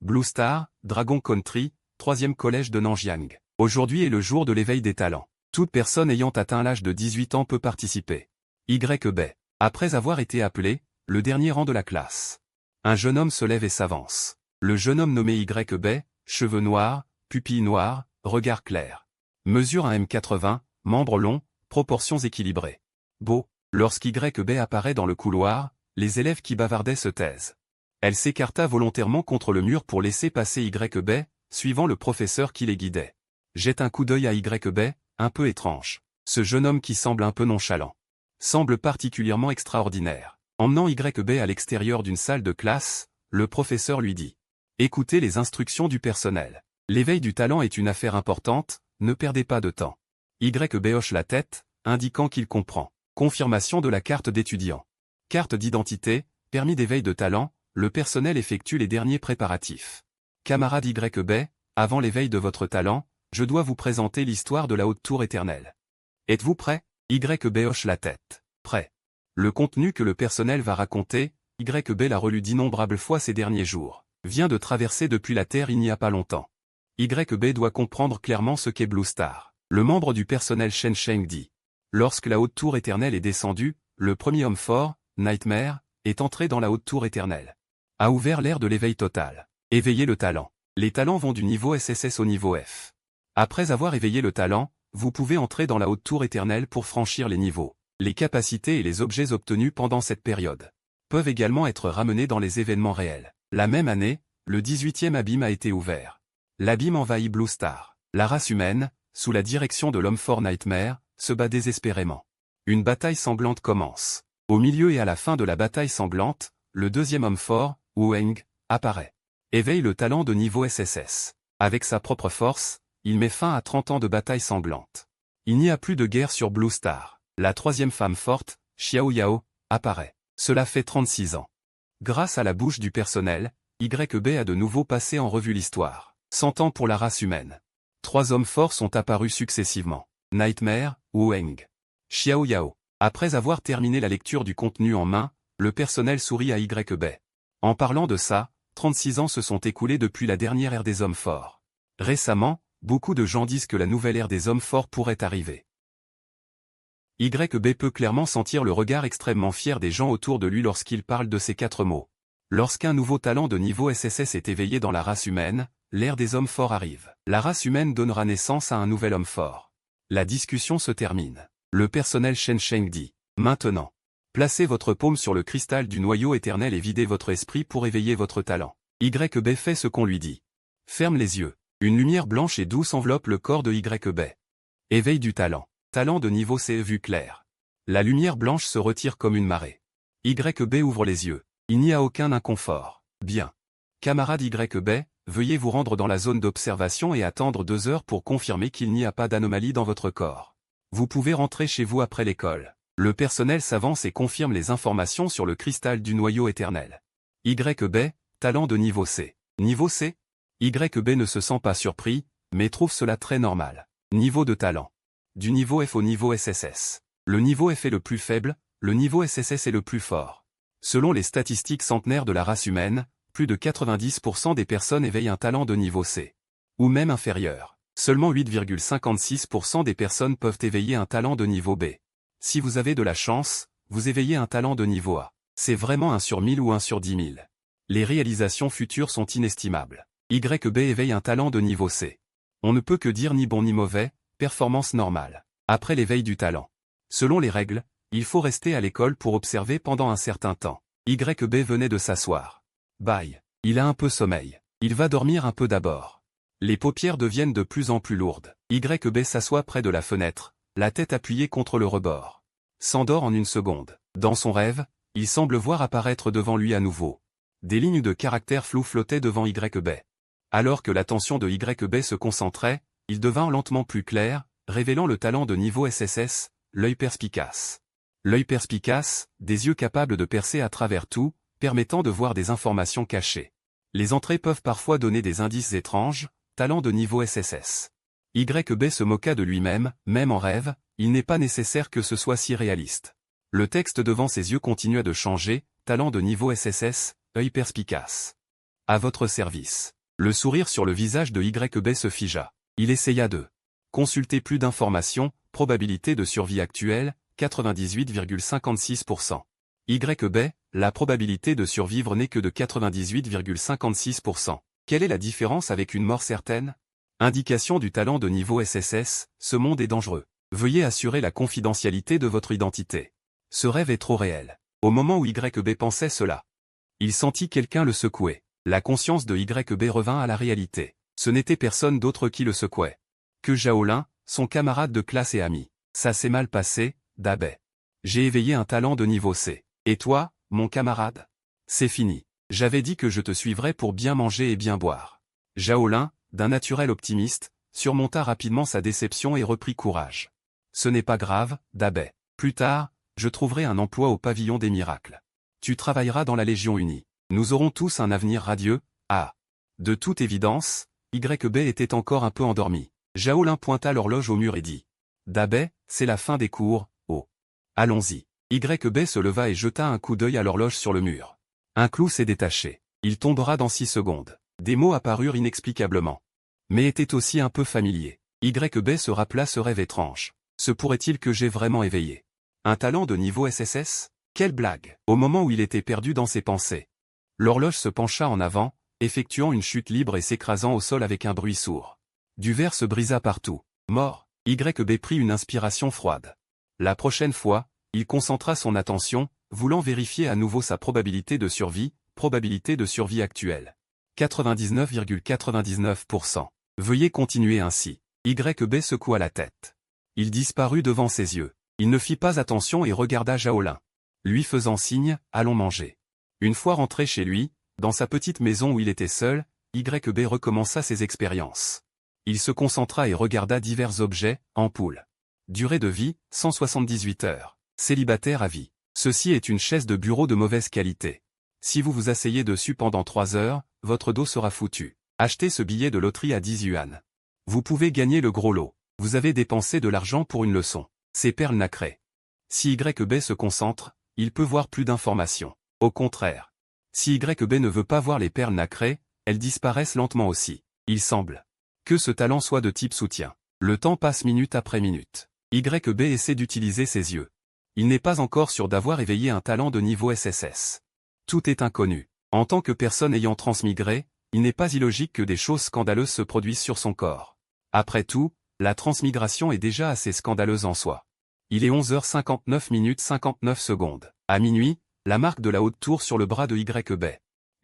Blue Star, Dragon Country, 3e collège de Nanjiang. Aujourd'hui est le jour de l'éveil des talents. Toute personne ayant atteint l'âge de 18 ans peut participer. YB. Après avoir été appelé, le dernier rang de la classe. Un jeune homme se lève et s'avance. Le jeune homme nommé YB, cheveux noirs, pupilles noires, regard clair. Mesure 1m80, membres longs, proportions équilibrées. Beau. Lorsqu'YB apparaît dans le couloir, les élèves qui bavardaient se taisent. Elle s'écarta volontairement contre le mur pour laisser passer YB, suivant le professeur qui les guidait. Jette un coup d'œil à YB, un peu étrange. Ce jeune homme qui semble un peu nonchalant. Semble particulièrement extraordinaire. Emmenant YB à l'extérieur d'une salle de classe, le professeur lui dit. Écoutez les instructions du personnel. L'éveil du talent est une affaire importante, ne perdez pas de temps. YB hoche la tête, indiquant qu'il comprend. Confirmation de la carte d'étudiant. Carte d'identité, permis d'éveil de talent, le personnel effectue les derniers préparatifs. Camarade YB, avant l'éveil de votre talent, je dois vous présenter l'histoire de la haute tour éternelle. Êtes-vous prêt? YB hoche la tête. Prêt. Le contenu que le personnel va raconter, YB l'a relu d'innombrables fois ces derniers jours. Vient de traverser depuis la Terre il n'y a pas longtemps. YB doit comprendre clairement ce qu'est Blue Star. Le membre du personnel Shen Sheng dit. Lorsque la haute tour éternelle est descendue, le premier homme fort, Nightmare, est entré dans la haute tour éternelle. A ouvert l'ère de l'éveil total. Éveiller le talent. Les talents vont du niveau SSS au niveau F. Après avoir éveillé le talent, vous pouvez entrer dans la haute tour éternelle pour franchir les niveaux. Les capacités et les objets obtenus pendant cette période peuvent également être ramenés dans les événements réels. La même année, le 18e abîme a été ouvert. L'abîme envahit Blue Star. La race humaine, sous la direction de l'homme fort Nightmare, se bat désespérément. Une bataille sanglante commence. Au milieu et à la fin de la bataille sanglante, le deuxième homme fort, Wu Heng, apparaît. Éveille le talent de niveau SSS. Avec sa propre force, il met fin à 30 ans de bataille sanglante. Il n'y a plus de guerre sur Blue Star. La troisième femme forte, Xiao Yao, apparaît. Cela fait 36 ans. Grâce à la bouche du personnel, YB a de nouveau passé en revue l'histoire. 100 ans pour la race humaine. 3 hommes forts sont apparus successivement. Nightmare, Wu Heng, Xiao Yao. Après avoir terminé la lecture du contenu en main, le personnel sourit à YB. En parlant de ça, 36 ans se sont écoulés depuis la dernière ère des hommes forts. Récemment, beaucoup de gens disent que la nouvelle ère des hommes forts pourrait arriver. YB peut clairement sentir le regard extrêmement fier des gens autour de lui lorsqu'il parle de ces 4 mots. Lorsqu'un nouveau talent de niveau SSS est éveillé dans la race humaine, l'ère des hommes forts arrive. La race humaine donnera naissance à un nouvel homme fort. La discussion se termine. Le personnel Shen Sheng dit. Maintenant. Placez votre paume sur le cristal du noyau éternel et videz votre esprit pour éveiller votre talent. YB fait ce qu'on lui dit. Ferme les yeux. Une lumière blanche et douce enveloppe le corps de YB. Éveil du talent. Talent de niveau C vue claire. La lumière blanche se retire comme une marée. YB ouvre les yeux. Il n'y a aucun inconfort. Bien. Camarade YB, veuillez vous rendre dans la zone d'observation et attendre 2 heures pour confirmer qu'il n'y a pas d'anomalie dans votre corps. Vous pouvez rentrer chez vous après l'école. Le personnel s'avance et confirme les informations sur le cristal du noyau éternel. YB, talent de niveau C. Niveau C? YB ne se sent pas surpris, mais trouve cela très normal. Niveau de talent. Du niveau F au niveau SSS. Le niveau F est le plus faible, le niveau SSS est le plus fort. Selon les statistiques centenaires de la race humaine, plus de 90% des personnes éveillent un talent de niveau C. Ou même inférieur. Seulement 8,56% des personnes peuvent éveiller un talent de niveau B. Si vous avez de la chance, vous éveillez un talent de niveau A. C'est vraiment 1 sur 1000 ou 1 sur 10 000. Les réalisations futures sont inestimables. YB éveille un talent de niveau C. On ne peut que dire ni bon ni mauvais, performance normale. Après l'éveil du talent. Selon les règles, il faut rester à l'école pour observer pendant un certain temps. YB venait de s'asseoir. Bye. Il a un peu sommeil. Il va dormir un peu d'abord. Les paupières deviennent de plus en plus lourdes. YB s'assoit près de la fenêtre, la tête appuyée contre le rebord. S'endort en 1 seconde. Dans son rêve, il semble voir apparaître devant lui à nouveau. Des lignes de caractères flous flottaient devant YB. Alors que l'attention de YB se concentrait, il devint lentement plus clair, révélant le talent de niveau SSS, l'œil perspicace. L'œil perspicace, des yeux capables de percer à travers tout, permettant de voir des informations cachées. Les entrées peuvent parfois donner des indices étranges, talent de niveau SSS. YB se moqua de lui-même, même en rêve, il n'est pas nécessaire que ce soit si réaliste. Le texte devant ses yeux continua de changer, talent de niveau SSS, œil perspicace. À votre service. Le sourire sur le visage de YB se figea. Il essaya de consulter plus d'informations, probabilité de survie actuelle, 98,56%. YB, la probabilité de survivre n'est que de 98,56%. Quelle est la différence avec une mort certaine? Indication du talent de niveau SSS, ce monde est dangereux. Veuillez assurer la confidentialité de votre identité. Ce rêve est trop réel. Au moment où YB pensait cela, il sentit quelqu'un le secouer. La conscience de YB revint à la réalité. Ce n'était personne d'autre qui le secouait que Zhao, son camarade de classe et ami. Ça s'est mal passé, Dabe. J'ai éveillé un talent de niveau C. Et toi, mon camarade? C'est fini. J'avais dit que je te suivrais pour bien manger et bien boire. Zhao, d'un naturel optimiste, surmonta rapidement sa déception et reprit courage. Ce n'est pas grave, Dabe. Plus tard, je trouverai un emploi au pavillon des miracles. Tu travailleras dans la Légion unie. Nous aurons tous un avenir radieux. Ah. De toute évidence, YB était encore un peu endormi. Zhao pointa l'horloge au mur et dit. Dabe, c'est la fin des cours, oh. Allons-y. YB se leva et jeta un coup d'œil à l'horloge sur le mur. Un clou s'est détaché. Il tombera dans 6 secondes. Des mots apparurent inexplicablement. Mais étaient aussi un peu familiers. YB se rappela ce rêve étrange. Se pourrait-il que j'ai vraiment éveillé un talent de niveau SSS? Quelle blague! Au moment où il était perdu dans ses pensées, l'horloge se pencha en avant, effectuant une chute libre et s'écrasant au sol avec un bruit sourd. Du verre se brisa partout. Mort. YB prit une inspiration froide. La prochaine fois, il concentra son attention, voulant vérifier à nouveau sa probabilité de survie actuelle. 99,99%. Veuillez continuer ainsi. YB secoua la tête. Il disparut devant ses yeux. Il ne fit pas attention et regarda Zhao, lui faisant signe, allons manger. Une fois rentré chez lui, dans sa petite maison où il était seul, YB recommença ses expériences. Il se concentra et regarda divers objets, ampoules. Durée de vie, 178 heures. Célibataire à vie. Ceci est une chaise de bureau de mauvaise qualité. Si vous vous asseyez dessus pendant 3 heures, votre dos sera foutu. Achetez ce billet de loterie à 10 yuan. Vous pouvez gagner le gros lot. Vous avez dépensé de l'argent pour une leçon. C'est perles nacrées. Si YB se concentre, il peut voir plus d'informations. Au contraire. Si YB ne veut pas voir les perles nacrées, elles disparaissent lentement aussi. Il semble que ce talent soit de type soutien. Le temps passe minute après minute. YB essaie d'utiliser ses yeux. Il n'est pas encore sûr d'avoir éveillé un talent de niveau SSS. Tout est inconnu. En tant que personne ayant transmigré, il n'est pas illogique que des choses scandaleuses se produisent sur son corps. Après tout, la transmigration est déjà assez scandaleuse en soi. Il est 11h59 minutes 59 secondes. À minuit, la marque de la haute tour sur le bras de YB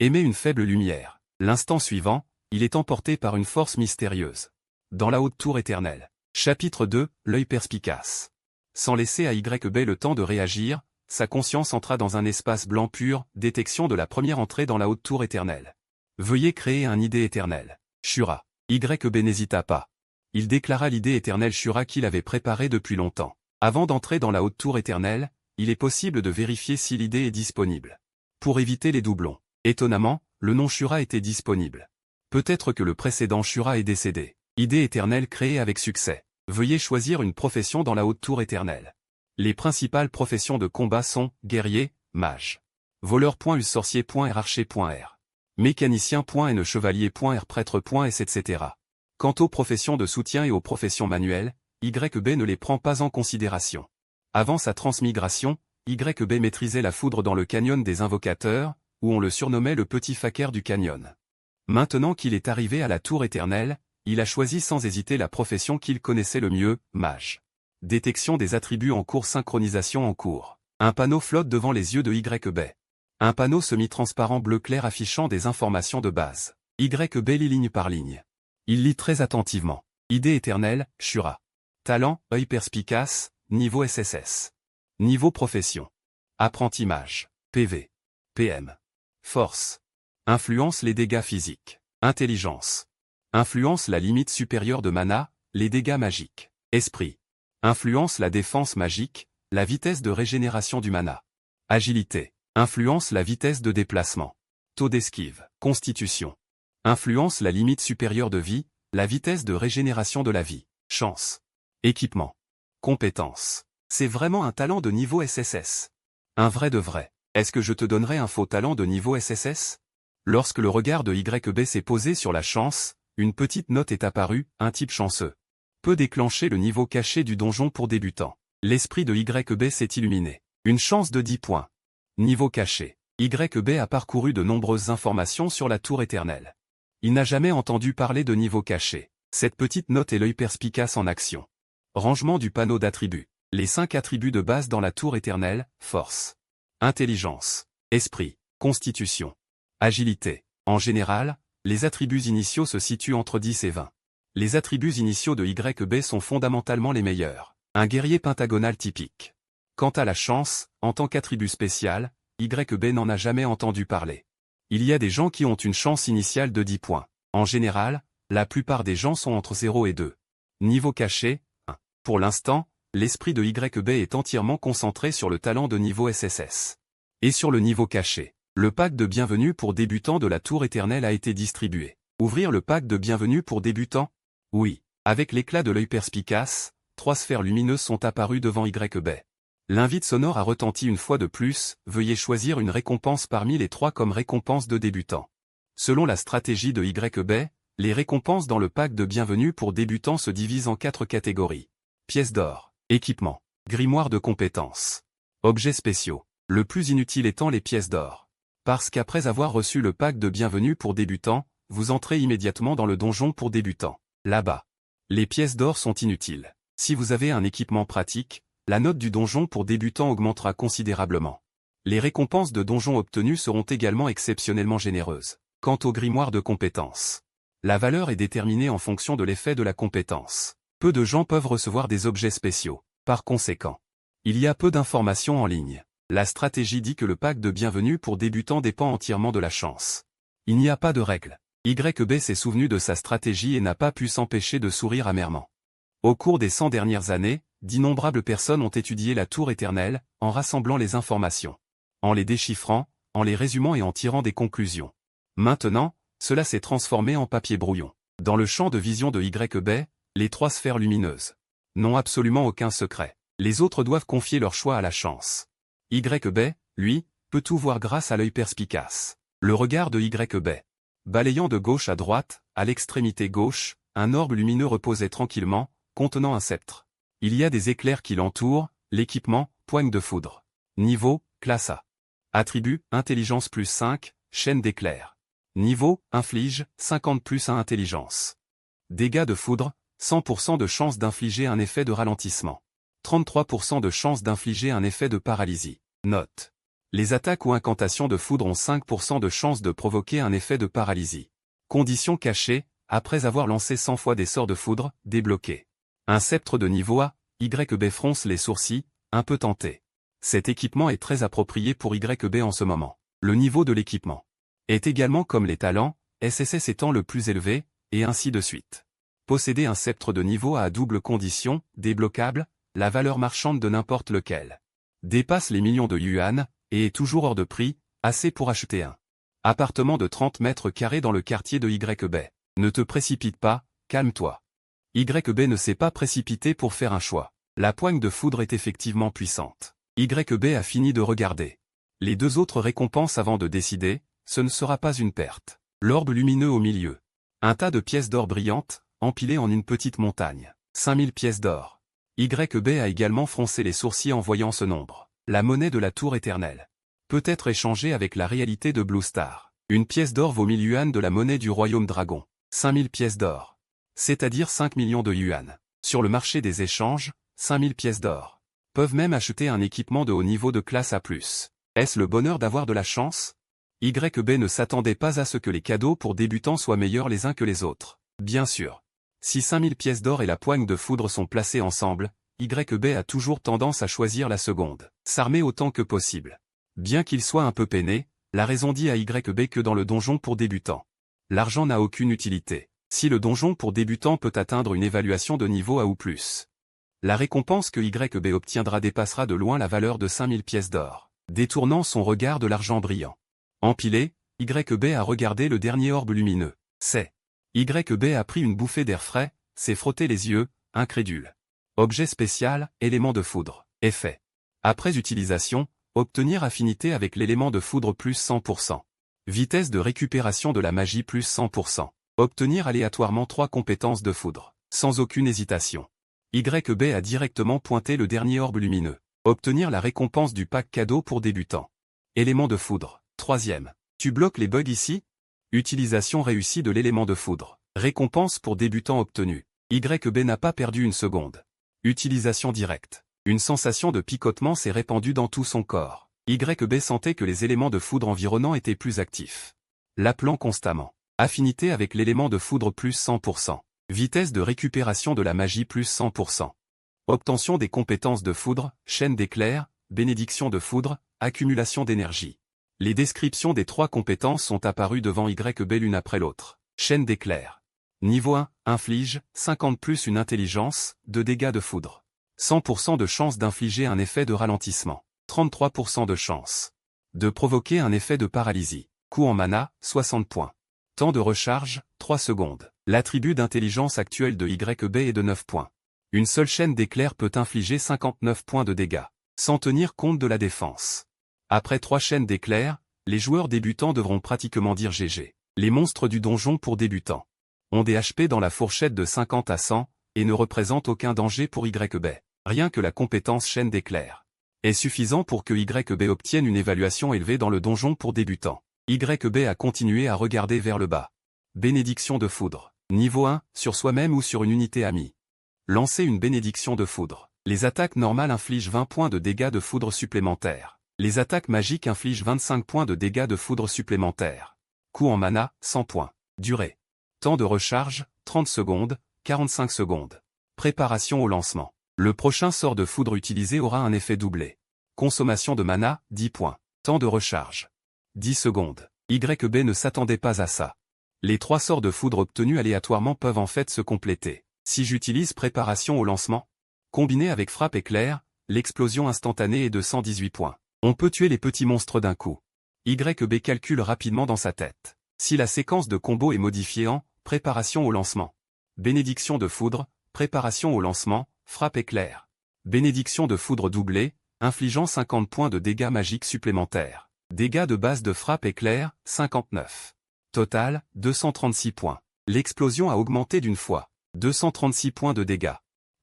émet une faible lumière. L'instant suivant, il est emporté par une force mystérieuse. Dans la haute tour éternelle. Chapitre 2, l'œil perspicace. Sans laisser à YB le temps de réagir, sa conscience entra dans un espace blanc pur, détection de la première entrée dans la haute tour éternelle. Veuillez créer un idée éternelle. Shura. YB n'hésita pas. Il déclara l'idée éternelle Shura qu'il avait préparée depuis longtemps. Avant d'entrer dans la haute tour éternelle, il est possible de vérifier si l'idée est disponible. Pour éviter les doublons. Étonnamment, le nom Shura était disponible. Peut-être que le précédent Shura est décédé. Idée éternelle créée avec succès. Veuillez choisir une profession dans la haute tour éternelle. Les principales professions de combat sont guerrier, mage, voleur.u sorcier.r archer.r, mécanicien.n chevalier.r prêtre.s etc. Quant aux professions de soutien et aux professions manuelles, YB ne les prend pas en considération. Avant sa transmigration, YB maîtrisait la foudre dans le canyon des invocateurs, où on le surnommait le petit faker du canyon. Maintenant qu'il est arrivé à la tour éternelle, il a choisi sans hésiter la profession qu'il connaissait le mieux, mage. Détection des attributs en cours, synchronisation en cours. Un panneau flotte devant les yeux de YB. Un panneau semi-transparent bleu clair affichant des informations de base. YB lit ligne par ligne. Il lit très attentivement. Idée éternelle, Shura. Talent, œil perspicace, niveau SSS. Niveau profession. Apprenti mage. PV. PM. Force. Influence les dégâts physiques. Intelligence. Influence la limite supérieure de mana, les dégâts magiques. Esprit. Influence la défense magique, la vitesse de régénération du mana. Agilité. Influence la vitesse de déplacement. Taux d'esquive. Constitution. Influence la limite supérieure de vie, la vitesse de régénération de la vie. Chance. Équipement. Compétence. C'est vraiment un talent de niveau SSS. Un vrai de vrai. Est-ce que je te donnerais un faux talent de niveau SSS? Lorsque le regard de YB s'est posé sur la chance, une petite note est apparue, un type chanceux. Peut déclencher le niveau caché du donjon pour débutants. L'esprit de YB s'est illuminé. Une chance de 10 points. Niveau caché. YB a parcouru de nombreuses informations sur la tour éternelle. Il n'a jamais entendu parler de niveau caché. Cette petite note est l'œil perspicace en action. Rangement du panneau d'attributs. Les 5 attributs de base dans la tour éternelle, force, intelligence, esprit, constitution, agilité. En général, les attributs initiaux se situent entre 10 et 20. Les attributs initiaux de YB sont fondamentalement les meilleurs. Un guerrier pentagonal typique. Quant à la chance, en tant qu'attribut spécial, YB n'en a jamais entendu parler. Il y a des gens qui ont une chance initiale de 10 points. En général, la plupart des gens sont entre 0 et 2. Niveau caché, 1. Pour l'instant, l'esprit de YB est entièrement concentré sur le talent de niveau SSS. Et sur le niveau caché, le pack de bienvenue pour débutants de la tour éternelle a été distribué. Ouvrir le pack de bienvenue pour débutants? Oui. Avec l'éclat de l'œil perspicace, 3 sphères lumineuses sont apparues devant YB. L'invite sonore a retenti une fois de plus, veuillez choisir une récompense parmi les 3 comme récompense de débutant. Selon la stratégie de YB, les récompenses dans le pack de bienvenue pour débutants se divisent en 4 catégories. Pièces d'or, équipement, grimoire de compétences, objets spéciaux. Le plus inutile étant les pièces d'or. Parce qu'après avoir reçu le pack de bienvenue pour débutants, vous entrez immédiatement dans le donjon pour débutants. Là-bas. Les pièces d'or sont inutiles. Si vous avez un équipement pratique, la note du donjon pour débutants augmentera considérablement. Les récompenses de donjon obtenues seront également exceptionnellement généreuses. Quant au grimoire de compétences, la valeur est déterminée en fonction de l'effet de la compétence. Peu de gens peuvent recevoir des objets spéciaux. Par conséquent, il y a peu d'informations en ligne. La stratégie dit que le pack de bienvenue pour débutants dépend entièrement de la chance. Il n'y a pas de règle. YB s'est souvenu de sa stratégie et n'a pas pu s'empêcher de sourire amèrement. Au cours des 100 dernières années, d'innombrables personnes ont étudié la tour éternelle, en rassemblant les informations, en les déchiffrant, en les résumant et en tirant des conclusions. Maintenant, cela s'est transformé en papier brouillon. Dans le champ de vision de YB, les 3 sphères lumineuses n'ont absolument aucun secret. Les autres doivent confier leur choix à la chance. YB, lui, peut tout voir grâce à l'œil perspicace. Le regard de YB. Balayant de gauche à droite, à l'extrémité gauche, un orbe lumineux reposait tranquillement, contenant un sceptre. Il y a des éclairs qui l'entourent, l'équipement, poigne de foudre. Niveau, classe A. Attribut, intelligence plus 5, chaîne d'éclairs. Niveau, inflige, 50 plus 1 intelligence. Dégâts de foudre, 100% de chance d'infliger un effet de ralentissement. 33% de chance d'infliger un effet de paralysie. Note. Les attaques ou incantations de foudre ont 5% de chance de provoquer un effet de paralysie. Condition cachée, après avoir lancé 100 fois des sorts de foudre, débloqué. Un sceptre de niveau A, YB fronce les sourcils, un peu tenté. Cet équipement est très approprié pour YB en ce moment. Le niveau de l'équipement est également comme les talents, SSS étant le plus élevé, et ainsi de suite. Posséder un sceptre de niveau A à double condition, débloquable, la valeur marchande de n'importe lequel dépasse les millions de yuan, et est toujours hors de prix, assez pour acheter un appartement de 30 mètres carrés dans le quartier de YB. Ne te précipite pas, calme-toi. YB ne s'est pas précipité pour faire un choix. La poigne de foudre est effectivement puissante. YB a fini de regarder les 2 autres récompenses avant de décider, ce ne sera pas une perte. L'orbe lumineux au milieu. Un tas de pièces d'or brillantes, empilées en une petite montagne. 5000 pièces d'or. YB a également froncé les sourcils en voyant ce nombre. La monnaie de la tour éternelle peut être échangée avec la réalité de Blue Star. Une pièce d'or vaut 1000 yuan de la monnaie du royaume dragon. 5000 pièces d'or. C'est-à-dire 5 millions de yuan. Sur le marché des échanges, 5000 pièces d'or peuvent même acheter un équipement de haut niveau de classe A+. Est-ce le bonheur d'avoir de la chance? YB ne s'attendait pas à ce que les cadeaux pour débutants soient meilleurs les uns que les autres. Bien sûr. Si 5000 pièces d'or et la poigne de foudre sont placés ensemble, YB a toujours tendance à choisir la seconde. S'armer autant que possible. Bien qu'il soit un peu peiné, la raison dit à YB que dans le donjon pour débutants, l'argent n'a aucune utilité. Si le donjon pour débutants peut atteindre une évaluation de niveau A ou plus, la récompense que YB obtiendra dépassera de loin la valeur de 5000 pièces d'or. Détournant son regard de l'argent brillant. Empilé, YB a regardé le dernier orbe lumineux. C'est. YB a pris une bouffée d'air frais, s'est frotté les yeux, incrédule. Objet spécial, élément de foudre. Effet. Après utilisation, obtenir affinité avec l'élément de foudre plus 100%. Vitesse de récupération de la magie plus 100%. Obtenir aléatoirement 3 compétences de foudre, sans aucune hésitation. YB a directement pointé le dernier orbe lumineux. Obtenir la récompense du pack cadeau pour débutants. Élément de foudre. 3e. Tu bloques les bugs ici? Utilisation réussie de l'élément de foudre. Récompense pour débutants obtenue. YB n'a pas perdu une seconde. Utilisation directe. Une sensation de picotement s'est répandue dans tout son corps. YB sentait que les éléments de foudre environnants étaient plus actifs. L'appelant constamment. Affinité avec l'élément de foudre plus 100%. Vitesse de récupération de la magie plus 100%. Obtention des compétences de foudre, chaîne d'éclairs, bénédiction de foudre, accumulation d'énergie. Les descriptions des 3 compétences sont apparues devant YB l'une après l'autre. Chaîne d'éclairs. Niveau 1, inflige, 50 plus une intelligence, 2 dégâts de foudre. 100% de chance d'infliger un effet de ralentissement. 33% de chance de provoquer un effet de paralysie. Coût en mana, 60 points. Temps de recharge, 3 secondes. L'attribut d'intelligence actuel de YB est de 9 points. Une seule chaîne d'éclairs peut infliger 59 points de dégâts, sans tenir compte de la défense. Après 3 chaînes d'éclairs, les joueurs débutants devront pratiquement dire GG. Les monstres du donjon pour débutants ont des HP dans la fourchette de 50 à 100, et ne représentent aucun danger pour YB. Rien que la compétence chaîne d'éclairs est suffisant pour que YB obtienne une évaluation élevée dans le donjon pour débutants. YB a continué à regarder vers le bas. Bénédiction de foudre. Niveau 1, sur soi-même ou sur une unité amie. Lancer une bénédiction de foudre. Les attaques normales infligent 20 points de dégâts de foudre supplémentaires. Les attaques magiques infligent 25 points de dégâts de foudre supplémentaires. Coût en mana, 100 points. Durée. Temps de recharge, 30 secondes, 45 secondes. Préparation au lancement. Le prochain sort de foudre utilisé aura un effet doublé. Consommation de mana, 10 points. Temps de recharge. 10 secondes. YB ne s'attendait pas à ça. Les 3 sorts de foudre obtenus aléatoirement peuvent en fait se compléter. Si j'utilise préparation au lancement, combiné avec frappe éclair, l'explosion instantanée est de 118 points. On peut tuer les petits monstres d'un coup. YB calcule rapidement dans sa tête. Si la séquence de combo est modifiée en préparation au lancement, bénédiction de foudre, préparation au lancement, frappe éclair, bénédiction de foudre doublée, infligeant 50 points de dégâts magiques supplémentaires. Dégâts de base de frappe éclair, 59. Total, 236 points. L'explosion a augmenté d'une fois. 236 points de dégâts.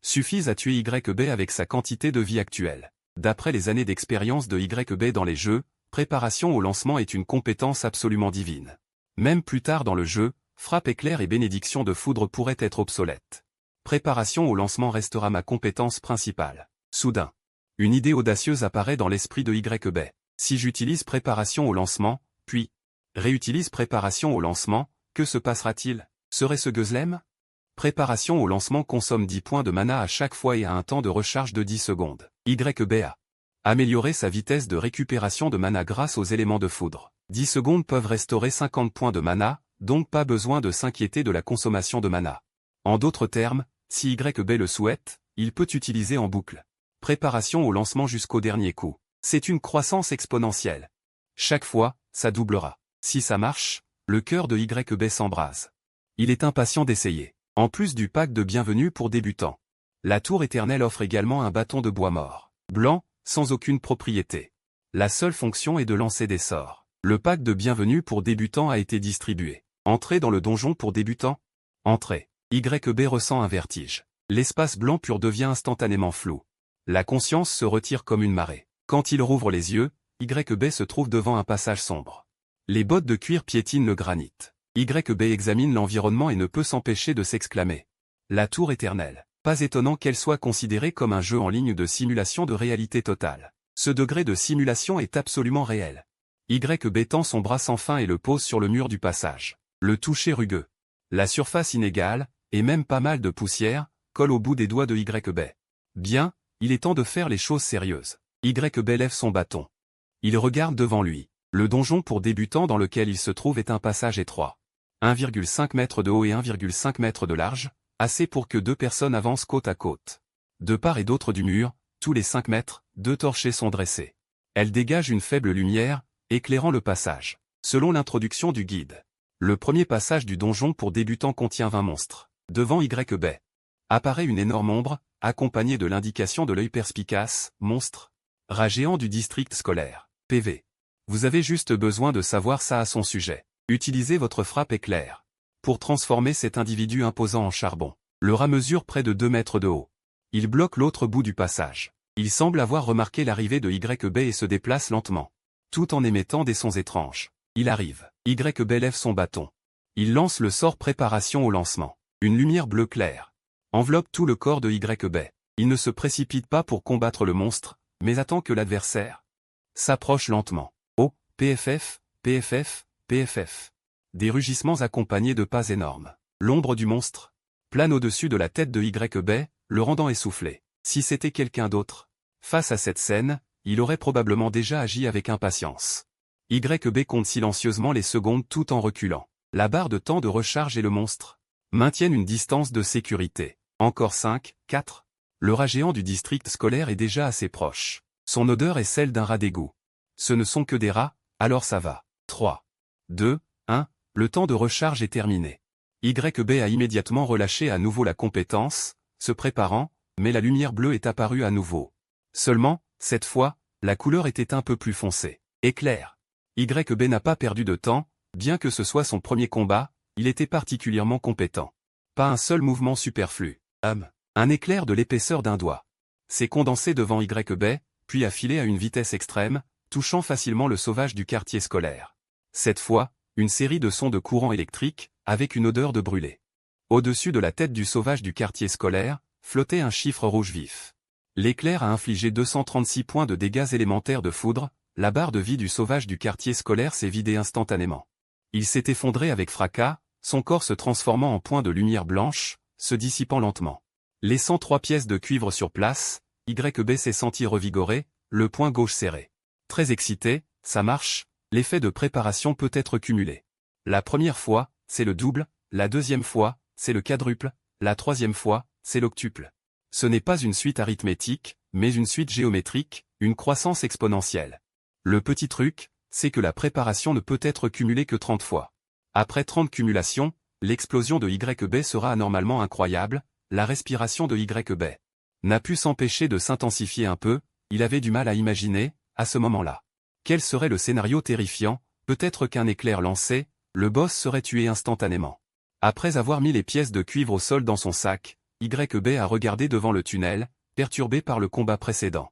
Suffisent à tuer YB avec sa quantité de vie actuelle. D'après les années d'expérience de YB dans les jeux, préparation au lancement est une compétence absolument divine. Même plus tard dans le jeu, frappe éclair et bénédiction de foudre pourraient être obsolètes. Préparation au lancement restera ma compétence principale. Soudain, une idée audacieuse apparaît dans l'esprit de YB. Si j'utilise préparation au lancement, puis réutilise préparation au lancement, que se passera-t-il? Serait-ce Guzzlem? Préparation au lancement consomme 10 points de mana à chaque fois et a un temps de recharge de 10 secondes. YB a amélioré sa vitesse de récupération de mana grâce aux éléments de foudre. 10 secondes peuvent restaurer 50 points de mana, donc pas besoin de s'inquiéter de la consommation de mana. En d'autres termes, si YB le souhaite, il peut utiliser en boucle. Préparation au lancement jusqu'au dernier coup. C'est une croissance exponentielle. Chaque fois, ça doublera. Si ça marche, le cœur de YB s'embrase. Il est impatient d'essayer. En plus du pack de bienvenue pour débutants, la tour éternelle offre également un bâton de bois mort, blanc, sans aucune propriété. La seule fonction est de lancer des sorts. Le pack de bienvenue pour débutants a été distribué. Entrée dans le donjon pour débutants. Entrée. YB ressent un vertige. L'espace blanc pur devient instantanément flou. La conscience se retire comme une marée. Quand il rouvre les yeux, YB se trouve devant un passage sombre. Les bottes de cuir piétinent le granit. YB examine l'environnement et ne peut s'empêcher de s'exclamer. La tour éternelle. Pas étonnant qu'elle soit considérée comme un jeu en ligne de simulation de réalité totale. Ce degré de simulation est absolument réel. YB tend son bras sans fin et le pose sur le mur du passage. Le toucher rugueux. La surface inégale, et même pas mal de poussière, colle au bout des doigts de YB. Bien, il est temps de faire les choses sérieuses. YB lève son bâton. Il regarde devant lui. Le donjon pour débutants dans lequel il se trouve est un passage étroit. 1,5 m de haut et 1,5 m de large, assez pour que 2 personnes avancent côte à côte. De part et d'autre du mur, tous les 5 mètres, 2 torchets sont dressés. Elles dégagent une faible lumière, éclairant le passage. Selon l'introduction du guide, le premier passage du donjon pour débutants contient 20 monstres. Devant YB apparaît une énorme ombre, accompagnée de l'indication de l'œil perspicace, monstre, rat géant du district scolaire, PV. Vous avez juste besoin de savoir ça à son sujet. Utilisez votre frappe éclair pour transformer cet individu imposant en charbon. Le rat mesure près de 2 mètres de haut. Il bloque l'autre bout du passage. Il semble avoir remarqué l'arrivée de YB et se déplace lentement, tout en émettant des sons étranges. Il arrive. YB lève son bâton. Il lance le sort préparation au lancement. Une lumière bleue claire enveloppe tout le corps de YB. Il ne se précipite pas pour combattre le monstre, mais attend que l'adversaire s'approche lentement. Oh, PFF, PFF, PFF. Des rugissements accompagnés de pas énormes. L'ombre du monstre plane au-dessus de la tête de YB, le rendant essoufflé. Si c'était quelqu'un d'autre, face à cette scène, il aurait probablement déjà agi avec impatience. YB compte silencieusement les secondes tout en reculant. La barre de temps de recharge et le monstre maintiennent une distance de sécurité. Encore 5, 4. Le rat géant du district scolaire est déjà assez proche. Son odeur est celle d'un rat d'égout. Ce ne sont que des rats, alors ça va. 3, 2, 1. Le temps de recharge est terminé. YB a immédiatement relâché à nouveau la compétence, se préparant, mais la lumière bleue est apparue à nouveau. Seulement, cette fois, la couleur était un peu plus foncée. Éclair. YB n'a pas perdu de temps, bien que ce soit son premier combat, il était particulièrement compétent. Pas un seul mouvement superflu. Un éclair de l'épaisseur d'un doigt s'est condensé devant YB, puis a filé à une vitesse extrême, touchant facilement le sauvage du quartier scolaire. Cette fois, une série de sons de courant électrique, avec une odeur de brûlé. Au-dessus de la tête du sauvage du quartier scolaire, flottait un chiffre rouge vif. L'éclair a infligé 236 points de dégâts élémentaires de foudre, la barre de vie du sauvage du quartier scolaire s'est vidée instantanément. Il s'est effondré avec fracas, son corps se transformant en point de lumière blanche, se dissipant lentement. Laissant 3 pièces de cuivre sur place, YB s'est senti revigoré, le poing gauche serré. Très excité, ça marche, l'effet de préparation peut être cumulé. La première fois, c'est le double, la deuxième fois, c'est le quadruple, la troisième fois, c'est l'octuple. Ce n'est pas une suite arithmétique, mais une suite géométrique, une croissance exponentielle. Le petit truc, c'est que la préparation ne peut être cumulée que 30 fois. Après 30 cumulations, l'explosion de YB sera anormalement incroyable, la respiration de YB n'a pu s'empêcher de s'intensifier un peu, il avait du mal à imaginer, à ce moment-là. Quel serait le scénario terrifiant, peut-être qu'un éclair lancé, le boss serait tué instantanément. Après avoir mis les pièces de cuivre au sol dans son sac, YB a regardé devant le tunnel, perturbé par le combat précédent.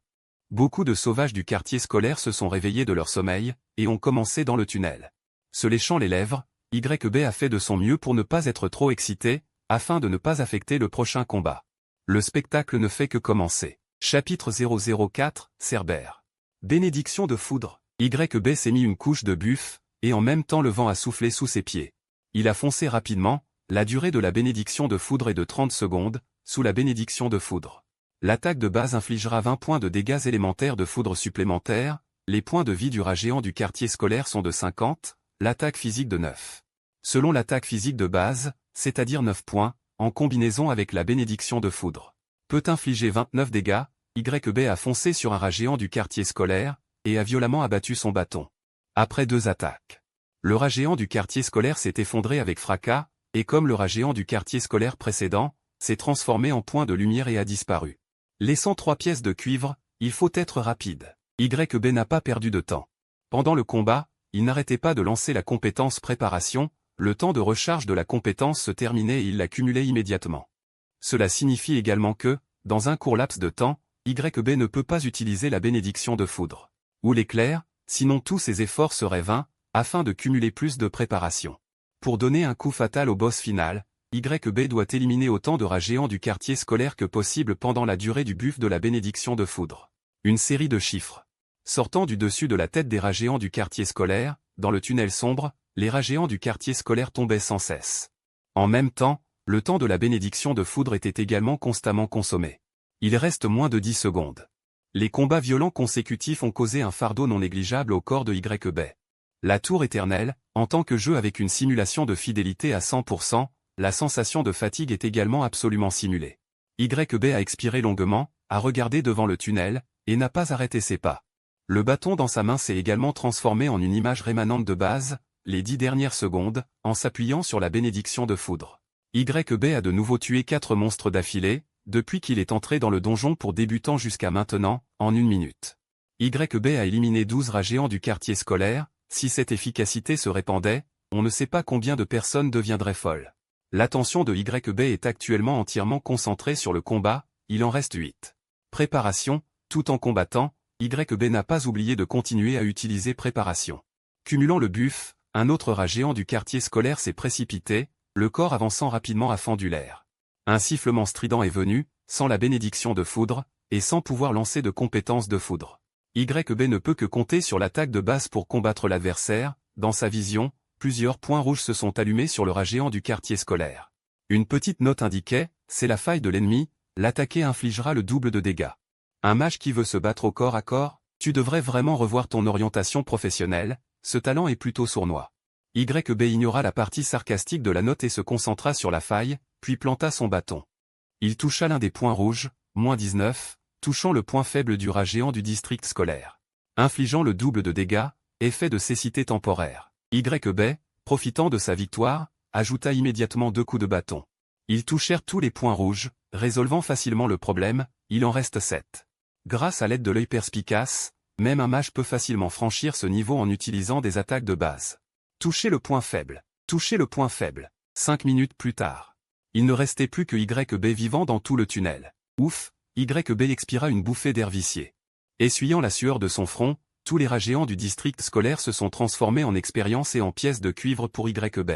Beaucoup de sauvages du quartier scolaire se sont réveillés de leur sommeil, et ont commencé dans le tunnel. Se léchant les lèvres, YB a fait de son mieux pour ne pas être trop excité, afin de ne pas affecter le prochain combat. Le spectacle ne fait que commencer. Chapitre 004, Cerbère. Bénédiction de foudre. YB s'est mis une couche de buff, et en même temps le vent a soufflé sous ses pieds. Il a foncé rapidement, la durée de la bénédiction de foudre est de 30 secondes, sous la bénédiction de foudre. L'attaque de base infligera 20 points de dégâts élémentaires de foudre supplémentaires, les points de vie du rat géant du quartier scolaire sont de 50, l'attaque physique de 9. Selon l'attaque physique de base, c'est-à-dire 9 points, en combinaison avec la bénédiction de foudre, peut infliger 29 dégâts, YB a foncé sur un rat géant du quartier scolaire, et a violemment abattu son bâton. Après 2 attaques, le rat géant du quartier scolaire s'est effondré avec fracas, et comme le rat géant du quartier scolaire précédent, s'est transformé en point de lumière et a disparu. Laissant 3 pièces de cuivre, il faut être rapide. YB n'a pas perdu de temps. Pendant le combat, il n'arrêtait pas de lancer la compétence préparation, le temps de recharge de la compétence se terminait et il la cumulait immédiatement. Cela signifie également que, dans un court laps de temps, YB ne peut pas utiliser la bénédiction de foudre ou l'éclair, sinon tous ses efforts seraient vains, afin de cumuler plus de préparation. Pour donner un coup fatal au boss final, YB doit éliminer autant de rats géants du quartier scolaire que possible pendant la durée du buff de la bénédiction de foudre. Une série de chiffres sortant du dessus de la tête des rats géants du quartier scolaire, dans le tunnel sombre, les rats géants du quartier scolaire tombaient sans cesse. En même temps, le temps de la bénédiction de foudre était également constamment consommé. Il reste moins de 10 secondes. Les combats violents consécutifs ont causé un fardeau non négligeable au corps de YB. La tour éternelle, en tant que jeu avec une simulation de fidélité à 100%, la sensation de fatigue est également absolument simulée. YB a expiré longuement, a regardé devant le tunnel, et n'a pas arrêté ses pas. Le bâton dans sa main s'est également transformé en une image rémanente de base, les 10 dernières secondes, en s'appuyant sur la bénédiction de foudre. YB a de nouveau tué 4 monstres d'affilée, depuis qu'il est entré dans le donjon pour débutant jusqu'à maintenant, en 1 minute. YB a éliminé 12 rats géants du quartier scolaire. Si cette efficacité se répandait, on ne sait pas combien de personnes deviendraient folles. L'attention de YB est actuellement entièrement concentrée sur le combat, il en reste 8. Préparation, tout en combattant, YB n'a pas oublié de continuer à utiliser préparation. Cumulant le buff, un autre rat géant du quartier scolaire s'est précipité, le corps avançant rapidement a fendu l'air. Un sifflement strident est venu, sans la bénédiction de foudre, et sans pouvoir lancer de compétences de foudre. YB ne peut que compter sur l'attaque de base pour combattre l'adversaire. Dans sa vision, plusieurs points rouges se sont allumés sur le rat géant du quartier scolaire. Une petite note indiquait, c'est la faille de l'ennemi, l'attaquer infligera le double de dégâts. Un mage qui veut se battre au corps à corps, tu devrais vraiment revoir ton orientation professionnelle, ce talent est plutôt sournois. YB ignora la partie sarcastique de la note et se concentra sur la faille, puis planta son bâton. Il toucha l'un des points rouges, -19, touchant le point faible du rat géant du district scolaire. Infligeant le double de dégâts, effet de cécité temporaire. YB, profitant de sa victoire, ajouta immédiatement 2 coups de bâton. Ils touchèrent tous les points rouges, résolvant facilement le problème, il en reste 7. Grâce à l'aide de l'œil perspicace, même un mage peut facilement franchir ce niveau en utilisant des attaques de base. Touchez le point faible. Touchez le point faible. 5 minutes plus tard. Il ne restait plus que YB vivant dans tout le tunnel. Ouf, YB expira une bouffée d'air vicié. Essuyant la sueur de son front, tous les rats géants du district scolaire se sont transformés en expérience et en pièces de cuivre pour YB.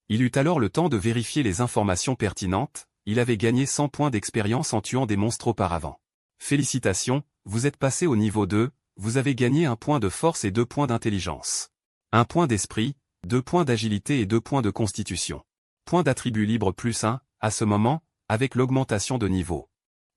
Il eut alors le temps de vérifier les informations pertinentes, il avait gagné 100 points d'expérience en tuant des monstres auparavant. Félicitations, vous êtes passé au niveau 2, vous avez gagné 1 point de force et 2 points d'intelligence. 1 point d'esprit, 2 points d'agilité et 2 points de constitution. Point d'attribut libre +1, à ce moment, avec l'augmentation de niveau.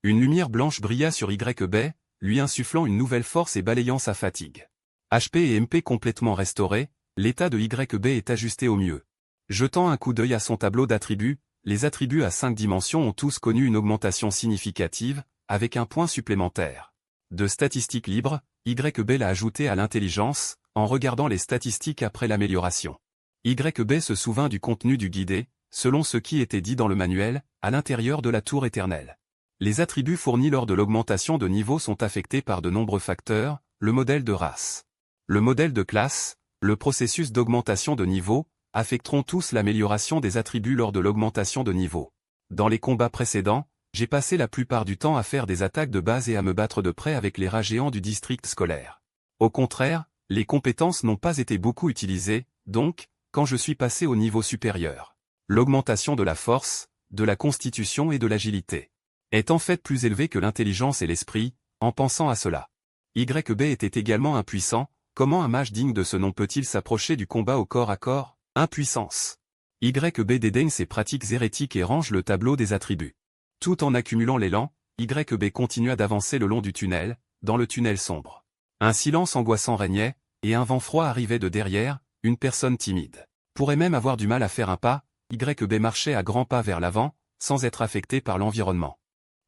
Une lumière blanche brilla sur YB, lui insufflant une nouvelle force et balayant sa fatigue. HP et MP complètement restaurés, l'état de YB est ajusté au mieux. Jetant un coup d'œil à son tableau d'attributs, les attributs à 5 dimensions ont tous connu une augmentation significative, avec 1 point supplémentaire. De statistiques libres, YB l'a ajouté à l'intelligence, en regardant les statistiques après l'amélioration. YB se souvint du contenu du guidé, selon ce qui était dit dans le manuel, à l'intérieur de la tour éternelle. Les attributs fournis lors de l'augmentation de niveau sont affectés par de nombreux facteurs, le modèle de race, le modèle de classe, le processus d'augmentation de niveau, affecteront tous l'amélioration des attributs lors de l'augmentation de niveau. Dans les combats précédents, j'ai passé la plupart du temps à faire des attaques de base et à me battre de près avec les rats géants du district scolaire. Au contraire, les compétences n'ont pas été beaucoup utilisées, donc, quand je suis passé au niveau supérieur, l'augmentation de la force, de la constitution et de l'agilité est en fait plus élevée que l'intelligence et l'esprit. En pensant à cela, YB était également impuissant. Comment un mage digne de ce nom peut-il s'approcher du combat au corps à corps? Impuissance. YB dédaigne ses pratiques hérétiques et range le tableau des attributs. Tout en accumulant l'élan, YB continua d'avancer le long du tunnel, dans le tunnel sombre. Un silence angoissant régnait, et un vent froid arrivait de derrière, une personne timide pourrait même avoir du mal à faire un pas. YB marchait à grands pas vers l'avant, sans être affecté par l'environnement.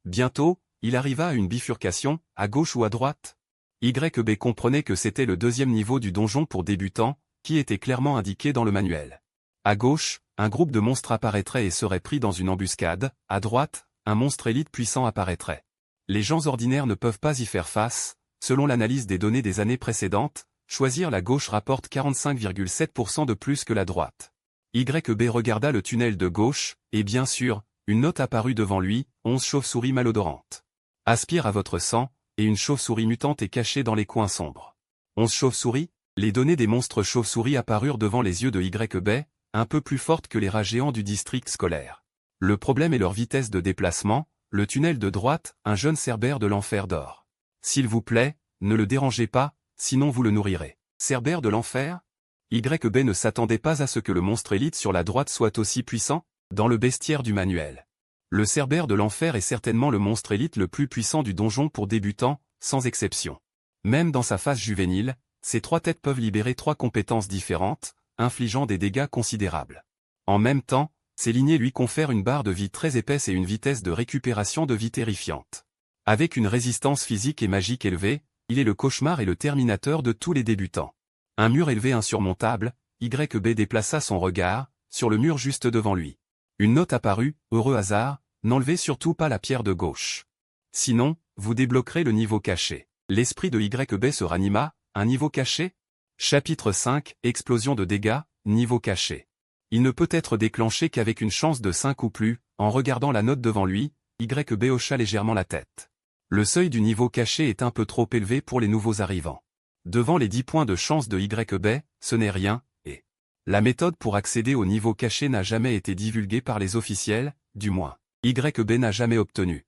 Bientôt, il arriva à une bifurcation, à gauche ou à droite. YB comprenait que c'était le 2e niveau du donjon pour débutants, qui était clairement indiqué dans le manuel. À gauche, un groupe de monstres apparaîtrait et serait pris dans une embuscade, à droite, un monstre élite puissant apparaîtrait. Les gens ordinaires ne peuvent pas y faire face. Selon l'analyse des données des années précédentes, choisir la gauche rapporte 45,7% de plus que la droite. YB regarda le tunnel de gauche, et bien sûr, une note apparut devant lui, 11 chauves-souris malodorantes. Aspire à votre sang, et une chauve-souris mutante est cachée dans les coins sombres. 11 chauves-souris? Les données des monstres chauves-souris apparurent devant les yeux de YB, un peu plus fortes que les rats géants du district scolaire. Le problème est leur vitesse de déplacement. Le tunnel de droite, un jeune cerbère de l'enfer dort. S'il vous plaît, ne le dérangez pas, sinon vous le nourrirez. Cerbère de l'enfer? YB ne s'attendait pas à ce que le monstre élite sur la droite soit aussi puissant. Dans le bestiaire du manuel, le cerbère de l'enfer est certainement le monstre élite le plus puissant du donjon pour débutants, sans exception. Même dans sa phase juvénile, ces 3 têtes peuvent libérer 3 compétences différentes, infligeant des dégâts considérables. En même temps, ces lignées lui confèrent une barre de vie très épaisse et une vitesse de récupération de vie terrifiante. Avec une résistance physique et magique élevée, il est le cauchemar et le terminateur de tous les débutants. Un mur élevé insurmontable, YB déplaça son regard, sur le mur juste devant lui. Une note apparut, heureux hasard, n'enlevez surtout pas la pierre de gauche. Sinon, vous débloquerez le niveau caché. L'esprit de YB se ranima, un niveau caché? Chapitre 5, explosion de dégâts, niveau caché. Il ne peut être déclenché qu'avec une chance de 5 ou plus, en regardant la note devant lui, YB hocha légèrement la tête. Le seuil du niveau caché est un peu trop élevé pour les nouveaux arrivants. Devant les 10 points de chance de YB, ce n'est rien, et la méthode pour accéder au niveau caché n'a jamais été divulguée par les officiels, du moins, YB n'a jamais obtenu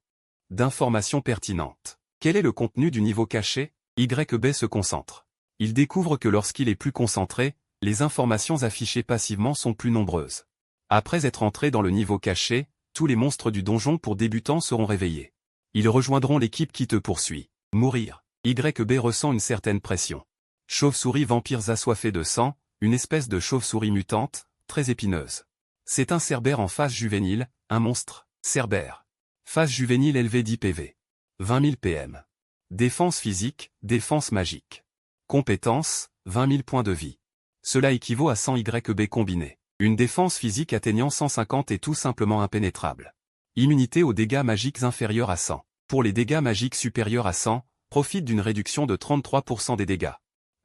d'informations pertinentes. Quel est le contenu du niveau caché? YB se concentre. Il découvre que lorsqu'il est plus concentré, les informations affichées passivement sont plus nombreuses. Après être entré dans le niveau caché, tous les monstres du donjon pour débutants seront réveillés. Ils rejoindront l'équipe qui te poursuit. Mourir. YB ressent une certaine pression. Chauve-souris vampires assoiffés de sang, une espèce de chauve-souris mutante, très épineuse. C'est un cerbère en phase juvénile, un monstre, cerbère. Phase juvénile élevée 10 PV. 20 000 PM. Défense physique, défense magique. Compétence, 20 000 points de vie. Cela équivaut à 100 YB combinés. Une défense physique atteignant 150 est tout simplement impénétrable. Immunité aux dégâts magiques inférieurs à 100. Pour les dégâts magiques supérieurs à 100, profite d'une réduction de 33% des dégâts.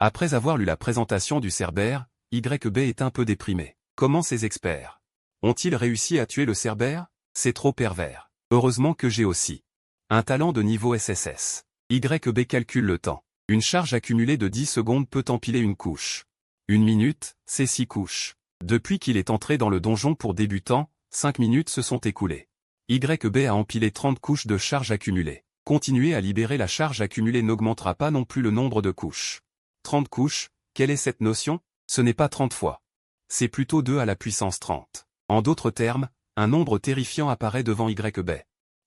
Après avoir lu la présentation du cerbère, YB est un peu déprimé. Comment ces experts ont-ils réussi à tuer le cerbère? C'est trop pervers. Heureusement que j'ai aussi un talent de niveau SSS. YB calcule le temps. Une charge accumulée de 10 secondes peut empiler une couche. Une minute, c'est 6 couches. Depuis qu'il est entré dans le donjon pour débutants, 5 minutes se sont écoulées. YB a empilé 30 couches de charge accumulée. Continuer à libérer la charge accumulée n'augmentera pas non plus le nombre de couches. 30 couches, quelle est cette notion? Ce n'est pas 30 fois. C'est plutôt 2 à la puissance 30. En d'autres termes, un nombre terrifiant apparaît devant YB.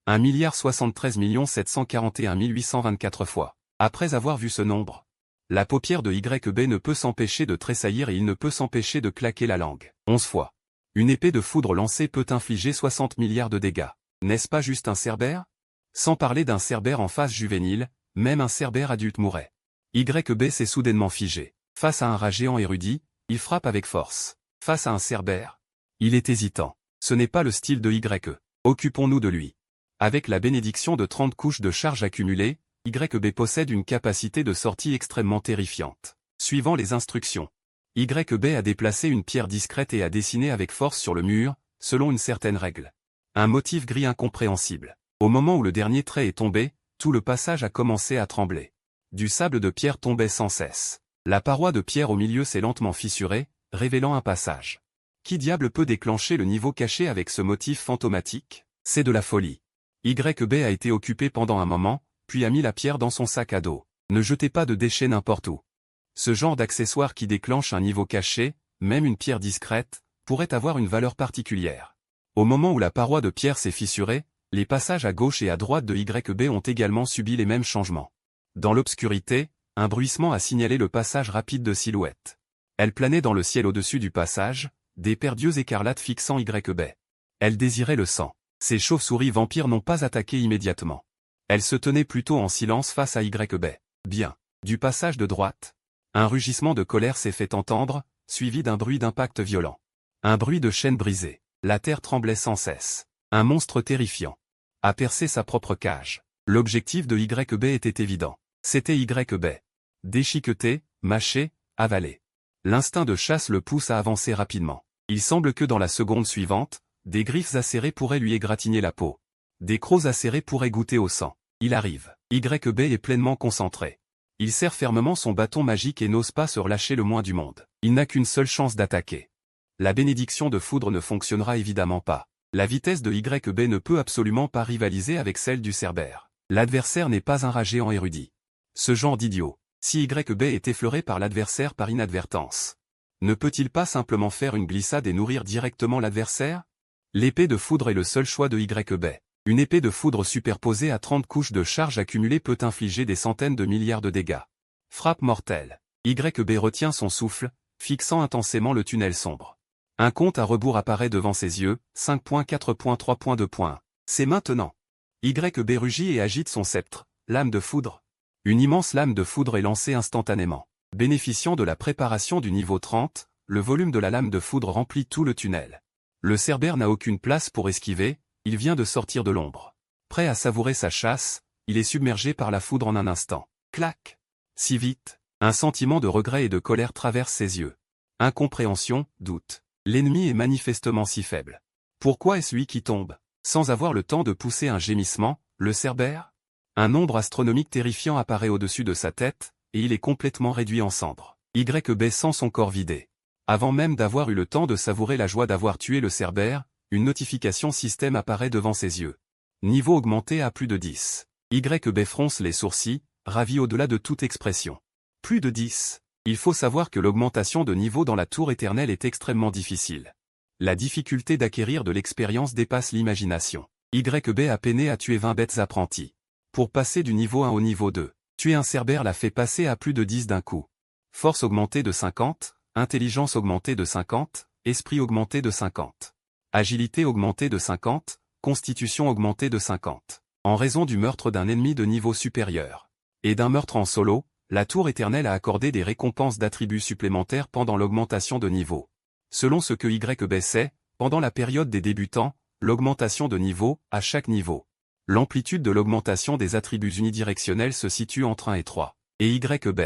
1,73 741 824 fois. Après avoir vu ce nombre, la paupière de YB ne peut s'empêcher de tressaillir et il ne peut s'empêcher de claquer la langue. 11 fois. Une épée de foudre lancée peut infliger 60 milliards de dégâts. N'est-ce pas juste un cerbère? Sans parler d'un cerbère en phase juvénile, même un cerbère adulte mourrait. YB s'est soudainement figé. Face à un rat géant érudit, il frappe avec force. Face à un cerbère, il est hésitant. Ce n'est pas le style de YB. Occupons-nous de lui. Avec la bénédiction de 30 couches de charge accumulées, YB possède une capacité de sortie extrêmement terrifiante. Suivant les instructions, YB a déplacé une pierre discrète et a dessiné avec force sur le mur, selon une certaine règle. Un motif gris incompréhensible. Au moment où le dernier trait est tombé, tout le passage a commencé à trembler. Du sable de pierre tombait sans cesse. La paroi de pierre au milieu s'est lentement fissurée, révélant un passage. Qui diable peut déclencher le niveau caché avec ce motif fantomatique? C'est de la folie. YB a été occupé pendant un moment, puis a mis la pierre dans son sac à dos. Ne jetez pas de déchets n'importe où. Ce genre d'accessoire qui déclenche un niveau caché, même une pierre discrète, pourrait avoir une valeur particulière. Au moment où la paroi de pierre s'est fissurée, les passages à gauche et à droite de YB ont également subi les mêmes changements. Dans l'obscurité, un bruissement a signalé le passage rapide de silhouettes. Elle planait dans le ciel au-dessus du passage, des paires d'yeux écarlates fixant YB. Elle désirait le sang. Ces chauves-souris vampires n'ont pas attaqué immédiatement. Elles se tenaient plutôt en silence face à YB. Bien. Du passage de droite, un rugissement de colère s'est fait entendre, suivi d'un bruit d'impact violent. Un bruit de chaîne brisée. La terre tremblait sans cesse. Un monstre terrifiant a percé sa propre cage. L'objectif de YB était évident. C'était YB. Déchiqueter, mâcher, avaler. L'instinct de chasse le pousse à avancer rapidement. Il semble que dans la seconde suivante, des griffes acérées pourraient lui égratigner la peau. Des crocs acérés pourraient goûter au sang. Il arrive. YB est pleinement concentré. Il serre fermement son bâton magique et n'ose pas se relâcher le moins du monde. Il n'a qu'une seule chance d'attaquer. La bénédiction de foudre ne fonctionnera évidemment pas. La vitesse de YB ne peut absolument pas rivaliser avec celle du cerbère. L'adversaire n'est pas un rat géant érudit. Ce genre d'idiot. Si YB est effleuré par l'adversaire par inadvertance, ne peut-il pas simplement faire une glissade et nourrir directement l'adversaire? L'épée de foudre est le seul choix de YB. Une épée de foudre superposée à 30 couches de charge accumulée peut infliger des centaines de milliards de dégâts. Frappe mortelle. YB retient son souffle, fixant intensément le tunnel sombre. Un compte à rebours apparaît devant ses yeux, 5.4.3.2. C'est maintenant. YB rugit et agite son sceptre, lame de foudre. Une immense lame de foudre est lancée instantanément. Bénéficiant de la préparation du niveau 30, le volume de la lame de foudre remplit tout le tunnel. Le cerbère n'a aucune place pour esquiver, il vient de sortir de l'ombre. Prêt à savourer sa chasse, il est submergé par la foudre en un instant. Clac. Si vite. Un sentiment de regret et de colère traverse ses yeux. Incompréhension, doute. L'ennemi est manifestement si faible. Pourquoi est-ce lui qui tombe? Sans avoir le temps de pousser un gémissement, le Cerbère? Un nombre astronomique terrifiant apparaît au-dessus de sa tête, et il est complètement réduit en cendres. YB sent son corps vidé. Avant même d'avoir eu le temps de savourer la joie d'avoir tué le Cerbère, une notification système apparaît devant ses yeux. Niveau augmenté à plus de 10. YB fronce les sourcils, ravi au-delà de toute expression. Plus de 10. Il faut savoir que l'augmentation de niveau dans la tour éternelle est extrêmement difficile. La difficulté d'acquérir de l'expérience dépasse l'imagination. YB a peiné à tuer 20 bêtes apprentis. Pour passer du niveau 1 au niveau 2, tuer un Cerbère l'a fait passer à plus de 10 d'un coup. Force augmentée de 50, intelligence augmentée de 50, esprit augmenté de 50. Agilité augmentée de 50, constitution augmentée de 50. En raison du meurtre d'un ennemi de niveau supérieur. Et d'un meurtre en solo, la tour éternelle a accordé des récompenses d'attributs supplémentaires pendant l'augmentation de niveau. Selon ce que YB sait, pendant la période des débutants, l'augmentation de niveau, à chaque niveau. L'amplitude de l'augmentation des attributs unidirectionnels se situe entre 1 et 3. Et YB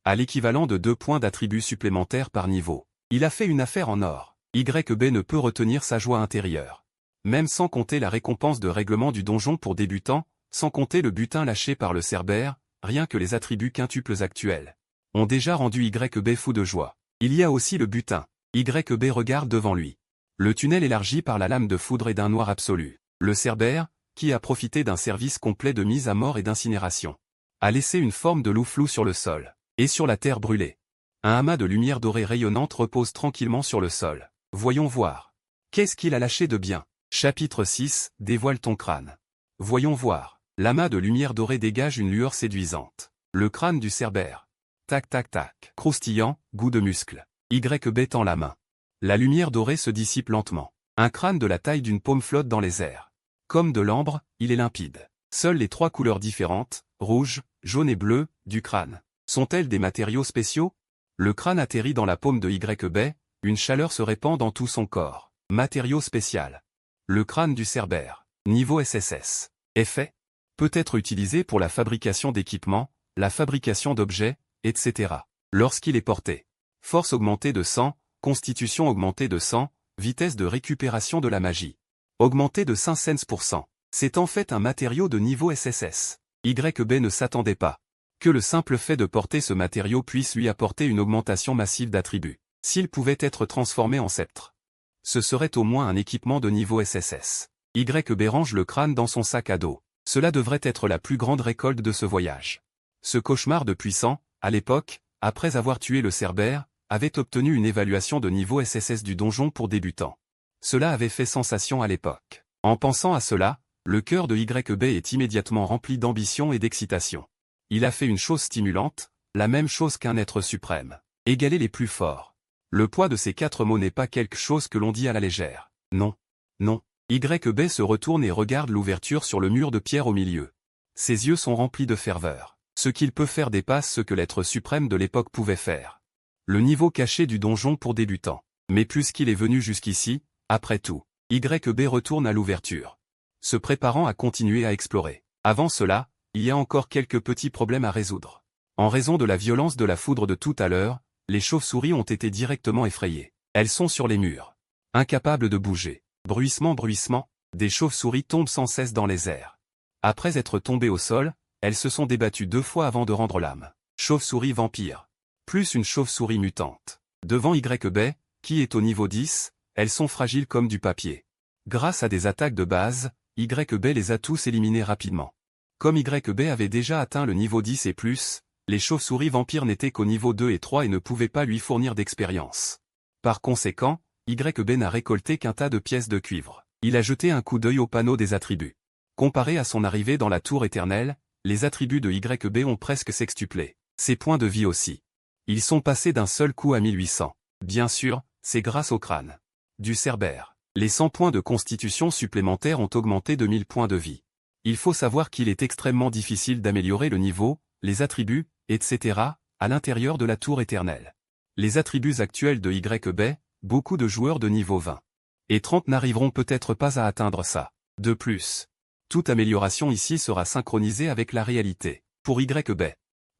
a l'équivalent de 2 points d'attributs supplémentaires par niveau. Il a fait une affaire en or. YB ne peut retenir sa joie intérieure. Même sans compter la récompense de règlement du donjon pour débutants, sans compter le butin lâché par le Cerbère, rien que les attributs quintuples actuels ont déjà rendu YB fou de joie. Il y a aussi le butin. YB regarde devant lui. Le tunnel élargi par la lame de foudre et d'un noir absolu. Le Cerbère, qui a profité d'un service complet de mise à mort et d'incinération, a laissé une forme de loup flou sur le sol, et sur la terre brûlée. Un amas de lumière dorée rayonnante repose tranquillement sur le sol. Voyons voir. Qu'est-ce qu'il a lâché de bien? Chapitre 6, dévoile ton crâne. Voyons voir. L'amas de lumière dorée dégage une lueur séduisante. Le crâne du Cerbère. Tac tac tac. Croustillant, goût de muscle. YB tend la main. La lumière dorée se dissipe lentement. Un crâne de la taille d'une paume flotte dans les airs. Comme de l'ambre, il est limpide. Seules les 3 couleurs différentes, rouge, jaune et bleu, du crâne, sont-elles des matériaux spéciaux? Le crâne atterrit dans la paume de YB, une chaleur se répand dans tout son corps. Matériau spécial. Le crâne du Cerbère. Niveau SSS. Effet. Peut être utilisé pour la fabrication d'équipements, la fabrication d'objets, etc. Lorsqu'il est porté. Force augmentée de 100, constitution augmentée de 100, vitesse de récupération de la magie. Augmentée de 500%. C'est en fait un matériau de niveau SSS. YB ne s'attendait pas que le simple fait de porter ce matériau puisse lui apporter une augmentation massive d'attributs. S'il pouvait être transformé en sceptre, ce serait au moins un équipement de niveau SSS. YB range le crâne dans son sac à dos. Cela devrait être la plus grande récolte de ce voyage. Ce cauchemar de puissant, à l'époque, après avoir tué le Cerbère, avait obtenu une évaluation de niveau SSS du donjon pour débutants. Cela avait fait sensation à l'époque. En pensant à cela, le cœur de YB est immédiatement rempli d'ambition et d'excitation. Il a fait une chose stimulante, la même chose qu'un être suprême. Égaler les plus forts. Le poids de ces 4 mots n'est pas quelque chose que l'on dit à la légère. Non. Non. YB se retourne et regarde l'ouverture sur le mur de pierre au milieu. Ses yeux sont remplis de ferveur. Ce qu'il peut faire dépasse ce que l'être suprême de l'époque pouvait faire. Le niveau caché du donjon pour débutants. Mais puisqu'il est venu jusqu'ici, après tout, YB retourne à l'ouverture, se préparant à continuer à explorer. Avant cela, il y a encore quelques petits problèmes à résoudre. En raison de la violence de la foudre de tout à l'heure, les chauves-souris ont été directement effrayées. Elles sont sur les murs, incapables de bouger. Bruissement, bruissement, des chauves-souris tombent sans cesse dans les airs. Après être tombées au sol, elles se sont débattues 2 fois avant de rendre l'âme. Chauve-souris vampire. Plus une chauve-souris mutante. Devant YB, qui est au niveau 10, elles sont fragiles comme du papier. Grâce à des attaques de base, YB les a tous éliminés rapidement. Comme YB avait déjà atteint le niveau 10 et plus, les chauves-souris vampires n'étaient qu'au niveau 2 et 3 et ne pouvaient pas lui fournir d'expérience. Par conséquent, YB n'a récolté qu'un tas de pièces de cuivre. Il a jeté un coup d'œil au panneau des attributs. Comparé à son arrivée dans la tour éternelle, les attributs de YB ont presque sextuplé. Ses points de vie aussi. Ils sont passés d'un seul coup à 1800. Bien sûr, c'est grâce au crâne du Cerbère. Les 100 points de constitution supplémentaires ont augmenté de 1000 points de vie. Il faut savoir qu'il est extrêmement difficile d'améliorer le niveau, les attributs, etc., à l'intérieur de la tour éternelle. Les attributs actuels de YB, beaucoup de joueurs de niveau 20 et 30 n'arriveront peut-être pas à atteindre ça. De plus, toute amélioration ici sera synchronisée avec la réalité. Pour YB,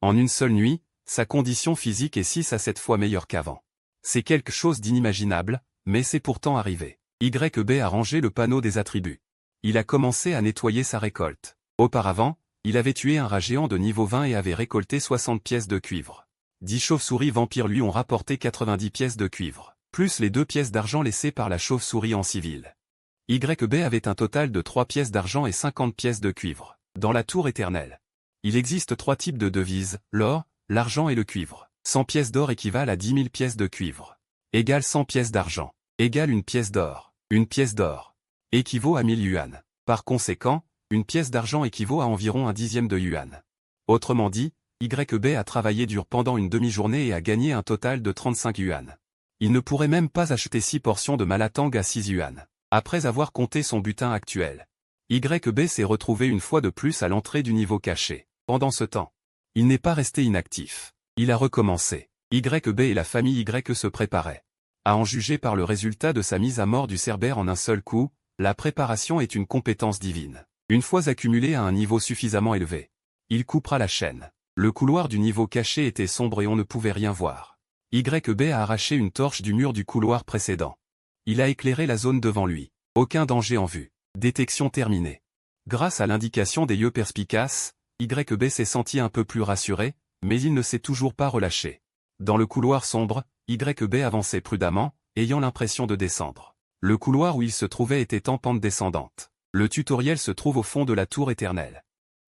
En une seule nuit, sa condition physique est 6 à 7 fois meilleure qu'avant. C'est quelque chose d'inimaginable, mais c'est pourtant arrivé. YB a rangé le panneau des attributs. Il a commencé à nettoyer sa récolte. Auparavant, il avait tué un rat géant de niveau 20 et avait récolté 60 pièces de cuivre. 10 chauves-souris vampires lui ont rapporté 90 pièces de cuivre, plus les 2 pièces d'argent laissées par la chauve-souris en civil. YB avait un total de 3 pièces d'argent et 50 pièces de cuivre, dans la tour éternelle. Il existe 3 types de devises, l'or, l'argent et le cuivre. 100 pièces d'or équivalent à 10 000 pièces de cuivre. Égale 100 pièces d'argent. Égale une pièce d'or. Une pièce d'or équivaut à 1000 yuan. Par conséquent, une pièce d'argent équivaut à environ un dixième de yuan. Autrement dit, YB a travaillé dur pendant une demi-journée et a gagné un total de 35 yuan. Il ne pourrait même pas acheter 6 portions de malatang à 6 yuan. Après avoir compté son butin actuel, YB s'est retrouvé une fois de plus à l'entrée du niveau caché. Pendant ce temps, il n'est pas resté inactif. Il a recommencé. YB et la famille Y se préparaient. À en juger par le résultat de sa mise à mort du Cerbère en un seul coup, la préparation est une compétence divine. Une fois accumulé à un niveau suffisamment élevé, il coupera la chaîne. Le couloir du niveau caché était sombre et on ne pouvait rien voir. YB a arraché une torche du mur du couloir précédent. Il a éclairé la zone devant lui. Aucun danger en vue. Détection terminée. Grâce à l'indication des yeux perspicaces, YB s'est senti un peu plus rassuré, mais il ne s'est toujours pas relâché. Dans le couloir sombre, YB avançait prudemment, ayant l'impression de descendre. Le couloir où il se trouvait était en pente descendante. Le tutoriel se trouve au fond de la tour éternelle.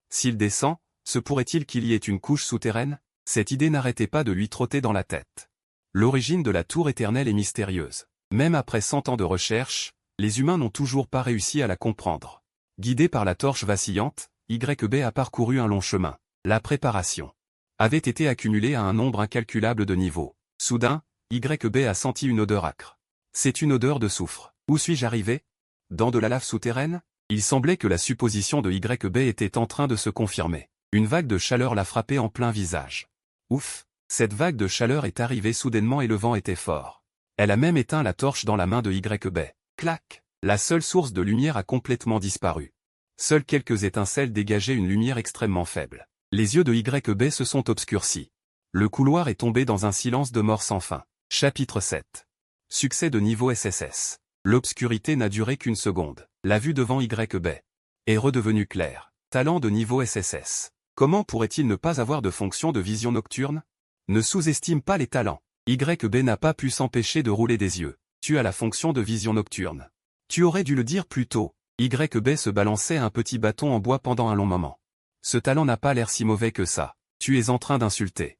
S'il descend, se pourrait-il qu'il y ait une couche souterraine? Cette idée n'arrêtait pas de lui trotter dans la tête. L'origine de la tour éternelle est mystérieuse. Même après 100 ans de recherche, les humains n'ont toujours pas réussi à la comprendre. Guidé par la torche vacillante, YB a parcouru un long chemin. La préparation avait été accumulée à un nombre incalculable de niveaux. Soudain, YB a senti une odeur âcre. C'est une odeur de soufre. Où suis-je arrivé? Dans de la lave souterraine? Il semblait que la supposition de YB était en train de se confirmer. Une vague de chaleur l'a frappé en plein visage. Ouf! Cette vague de chaleur est arrivée soudainement et le vent était fort. Elle a même éteint la torche dans la main de YB. Clac! La seule source de lumière a complètement disparu. Seules quelques étincelles dégageaient une lumière extrêmement faible. Les yeux de YB se sont obscurcis. Le couloir est tombé dans un silence de mort sans fin. Chapitre 7. Succès de niveau SSS. L'obscurité n'a duré qu'une seconde. La vue devant YB est redevenue claire. Talent de niveau SSS. Comment pourrait-il ne pas avoir de fonction de vision nocturne? Ne sous-estime pas les talents. YB n'a pas pu s'empêcher de rouler des yeux. Tu as la fonction de vision nocturne. Tu aurais dû le dire plus tôt. YB se balançait un petit bâton en bois pendant un long moment. Ce talent n'a pas l'air si mauvais que ça. Tu es en train d'insulter.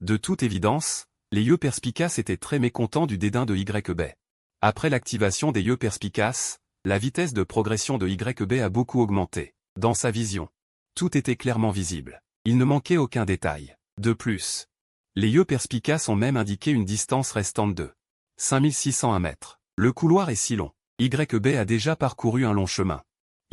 De toute évidence, les yeux perspicaces étaient très mécontents du dédain de YB. Après l'activation des yeux perspicaces, la vitesse de progression de YB a beaucoup augmenté. Dans sa vision, tout était clairement visible. Il ne manquait aucun détail. De plus, les yeux perspicaces ont même indiqué une distance restante de 5601 mètres. Le couloir est si long. YB a déjà parcouru un long chemin.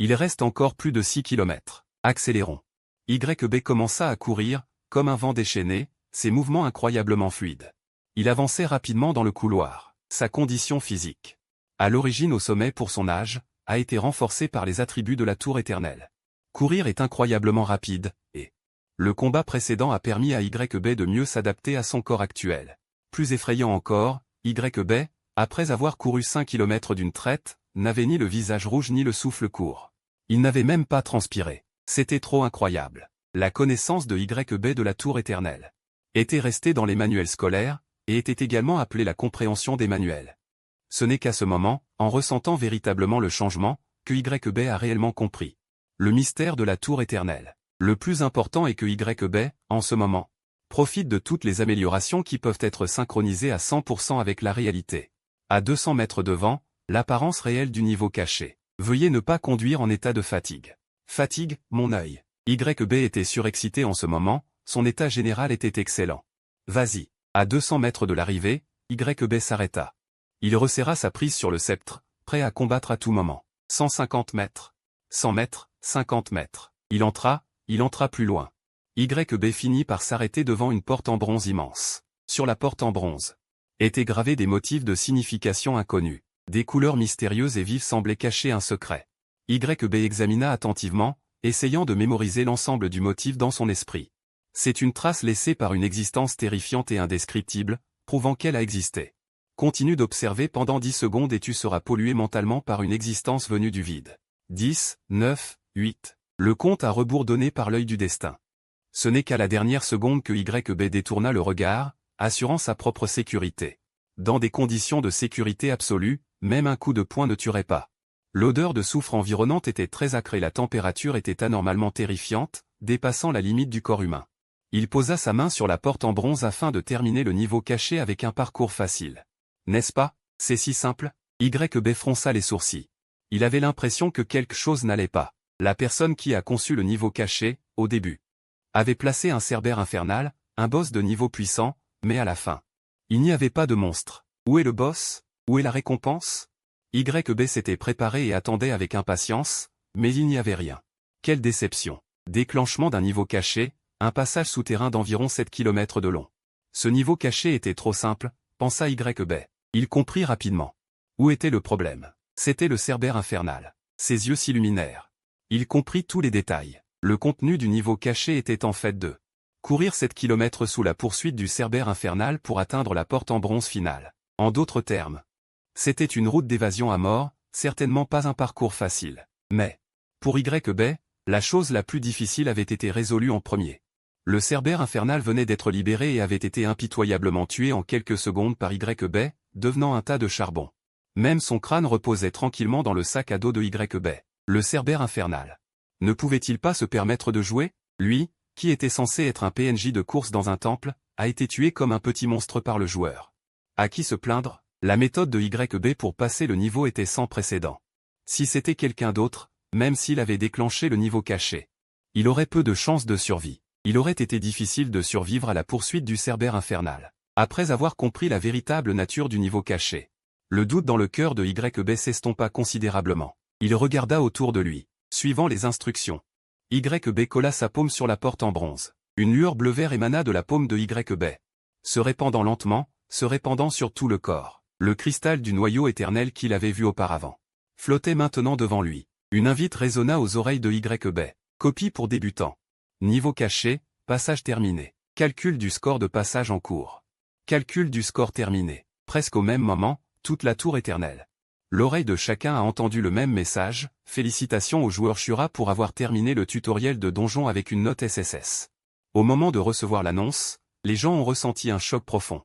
Il reste encore plus de 6 km. Accélérons. YB commença à courir, comme un vent déchaîné, ses mouvements incroyablement fluides. Il avançait rapidement dans le couloir. Sa condition physique, à l'origine au sommet pour son âge, a été renforcée par les attributs de la tour éternelle. Courir est incroyablement rapide, et le combat précédent a permis à YB de mieux s'adapter à son corps actuel. Plus effrayant encore, YB, après avoir couru 5 km d'une traite, n'avait ni le visage rouge ni le souffle court. Il n'avait même pas transpiré. C'était trop incroyable. La connaissance de YB de la tour éternelle était restée dans les manuels scolaires, et était également appelée la compréhension des manuels. Ce n'est qu'à ce moment, en ressentant véritablement le changement, que YB a réellement compris le mystère de la tour éternelle. Le plus important est que YB, en ce moment, profite de toutes les améliorations qui peuvent être synchronisées à 100% avec la réalité. À 200 mètres devant, l'apparence réelle du niveau caché. Veuillez ne pas conduire en état de fatigue. Fatigue, mon œil. YB était surexcité en ce moment, son état général était excellent. Vas-y. À 200 mètres de l'arrivée, YB s'arrêta. Il resserra sa prise sur le sceptre, prêt à combattre à tout moment. 150 mètres. 100 mètres, 50 mètres. Il entra plus loin. YB finit par s'arrêter devant une porte en bronze immense. Sur la porte en bronze étaient gravés des motifs de signification inconnue. Des couleurs mystérieuses et vives semblaient cacher un secret. YB examina attentivement, essayant de mémoriser l'ensemble du motif dans son esprit. C'est une trace laissée par une existence terrifiante et indescriptible, prouvant qu'elle a existé. Continue d'observer pendant 10 secondes et tu seras pollué mentalement par une existence venue du vide. 10, 9, 8. Le compte à rebours donné par l'œil du destin. Ce n'est qu'à la dernière seconde que YB détourna le regard, assurant sa propre sécurité. Dans des conditions de sécurité absolue, même un coup de poing ne tuerait pas. L'odeur de soufre environnante était très âcre et la température était anormalement terrifiante, dépassant la limite du corps humain. Il posa sa main sur la porte en bronze afin de terminer le niveau caché avec un parcours facile. N'est-ce pas? C'est si simple? YB fronça les sourcils. Il avait l'impression que quelque chose n'allait pas. La personne qui a conçu le niveau caché, au début, avait placé un cerbère infernal, un boss de niveau puissant, mais à la fin, il n'y avait pas de monstre. Où est le boss? Où est la récompense? YB s'était préparé et attendait avec impatience, mais il n'y avait rien. Quelle déception. Déclenchement d'un niveau caché, un passage souterrain d'environ 7 km de long. Ce niveau caché était trop simple, pensa YB. Il comprit rapidement. Où était le problème? C'était le cerbère infernal. Ses yeux s'illuminèrent. Il comprit tous les détails. Le contenu du niveau caché était en fait de courir 7 km sous la poursuite du cerbère infernal pour atteindre la porte en bronze finale. En d'autres termes, c'était une route d'évasion à mort, certainement pas un parcours facile. Mais, pour YB, la chose la plus difficile avait été résolue en premier. Le cerbère infernal venait d'être libéré et avait été impitoyablement tué en quelques secondes par YB, devenant un tas de charbon. Même son crâne reposait tranquillement dans le sac à dos de YB. Le cerbère infernal. Ne pouvait-il pas se permettre de jouer? Lui, qui était censé être un PNJ de course dans un temple, a été tué comme un petit monstre par le joueur. À qui se plaindre? La méthode de YB pour passer le niveau était sans précédent. Si c'était quelqu'un d'autre, même s'il avait déclenché le niveau caché, il aurait peu de chances de survie. Il aurait été difficile de survivre à la poursuite du cerbère infernal. Après avoir compris la véritable nature du niveau caché, le doute dans le cœur de YB s'estompa considérablement. Il regarda autour de lui, suivant les instructions. YB colla sa paume sur la porte en bronze. Une lueur bleu-vert émana de la paume de YB. Se répandant lentement, se répandant sur tout le corps. Le cristal du noyau éternel qu'il avait vu auparavant flottait maintenant devant lui. Une invite résonna aux oreilles de YB. Copie pour débutants. Niveau caché, passage terminé. Calcul du score de passage en cours. Calcul du score terminé. Presque au même moment, toute la tour éternelle. L'oreille de chacun a entendu le même message, félicitations au joueur Shura pour avoir terminé le tutoriel de donjon avec une note SSS. Au moment de recevoir l'annonce, les gens ont ressenti un choc profond.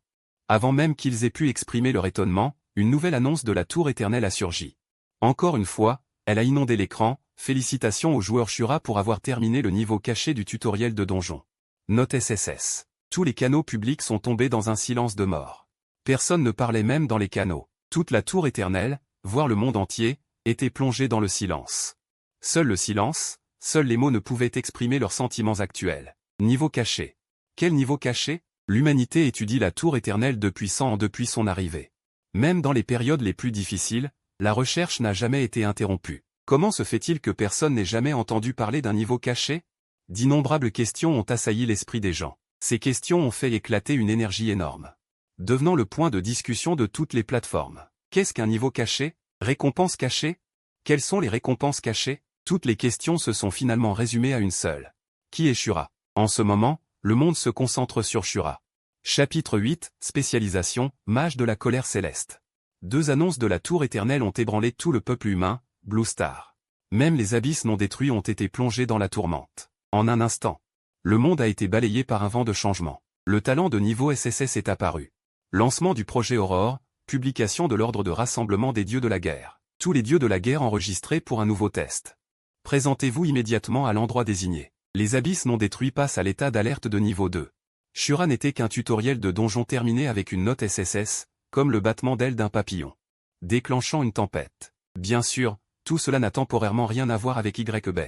Avant même qu'ils aient pu exprimer leur étonnement, une nouvelle annonce de la tour éternelle a surgi. Encore une fois, elle a inondé l'écran, félicitations au joueur Shura pour avoir terminé le niveau caché du tutoriel de donjon. Note SSS. Tous les canaux publics sont tombés dans un silence de mort. Personne ne parlait même dans les canaux. Toute la tour éternelle, voire le monde entier, était plongé dans le silence. Seul le silence, seuls les mots ne pouvaient exprimer leurs sentiments actuels. Niveau caché. Quel niveau caché? L'humanité étudie la tour éternelle depuis 100 ans depuis son arrivée. Même dans les périodes les plus difficiles, la recherche n'a jamais été interrompue. Comment se fait-il que personne n'ait jamais entendu parler d'un niveau caché? D'innombrables questions ont assailli l'esprit des gens. Ces questions ont fait éclater une énergie énorme, devenant le point de discussion de toutes les plateformes. Qu'est-ce qu'un niveau caché? Récompenses cachées? Quelles sont les récompenses cachées? Toutes les questions se sont finalement résumées à une seule. Qui est Shura? En ce moment, le monde se concentre sur Shura. Chapitre 8, Spécialisation, Mage de la colère céleste. Deux annonces de la tour éternelle ont ébranlé tout le peuple humain, Blue Star. Même les abysses non détruits ont été plongés dans la tourmente. En un instant, le monde a été balayé par un vent de changement. Le talent de niveau SSS est apparu. Lancement du projet Aurore, publication de l'ordre de rassemblement des dieux de la guerre. Tous les dieux de la guerre enregistrés pour un nouveau test. Présentez-vous immédiatement à l'endroit désigné. Les abysses non détruits passent à l'état d'alerte de niveau 2. Shura n'était qu'un tutoriel de donjon terminé avec une note SSS, comme le battement d'aile d'un papillon, déclenchant une tempête. Bien sûr, tout cela n'a temporairement rien à voir avec YB.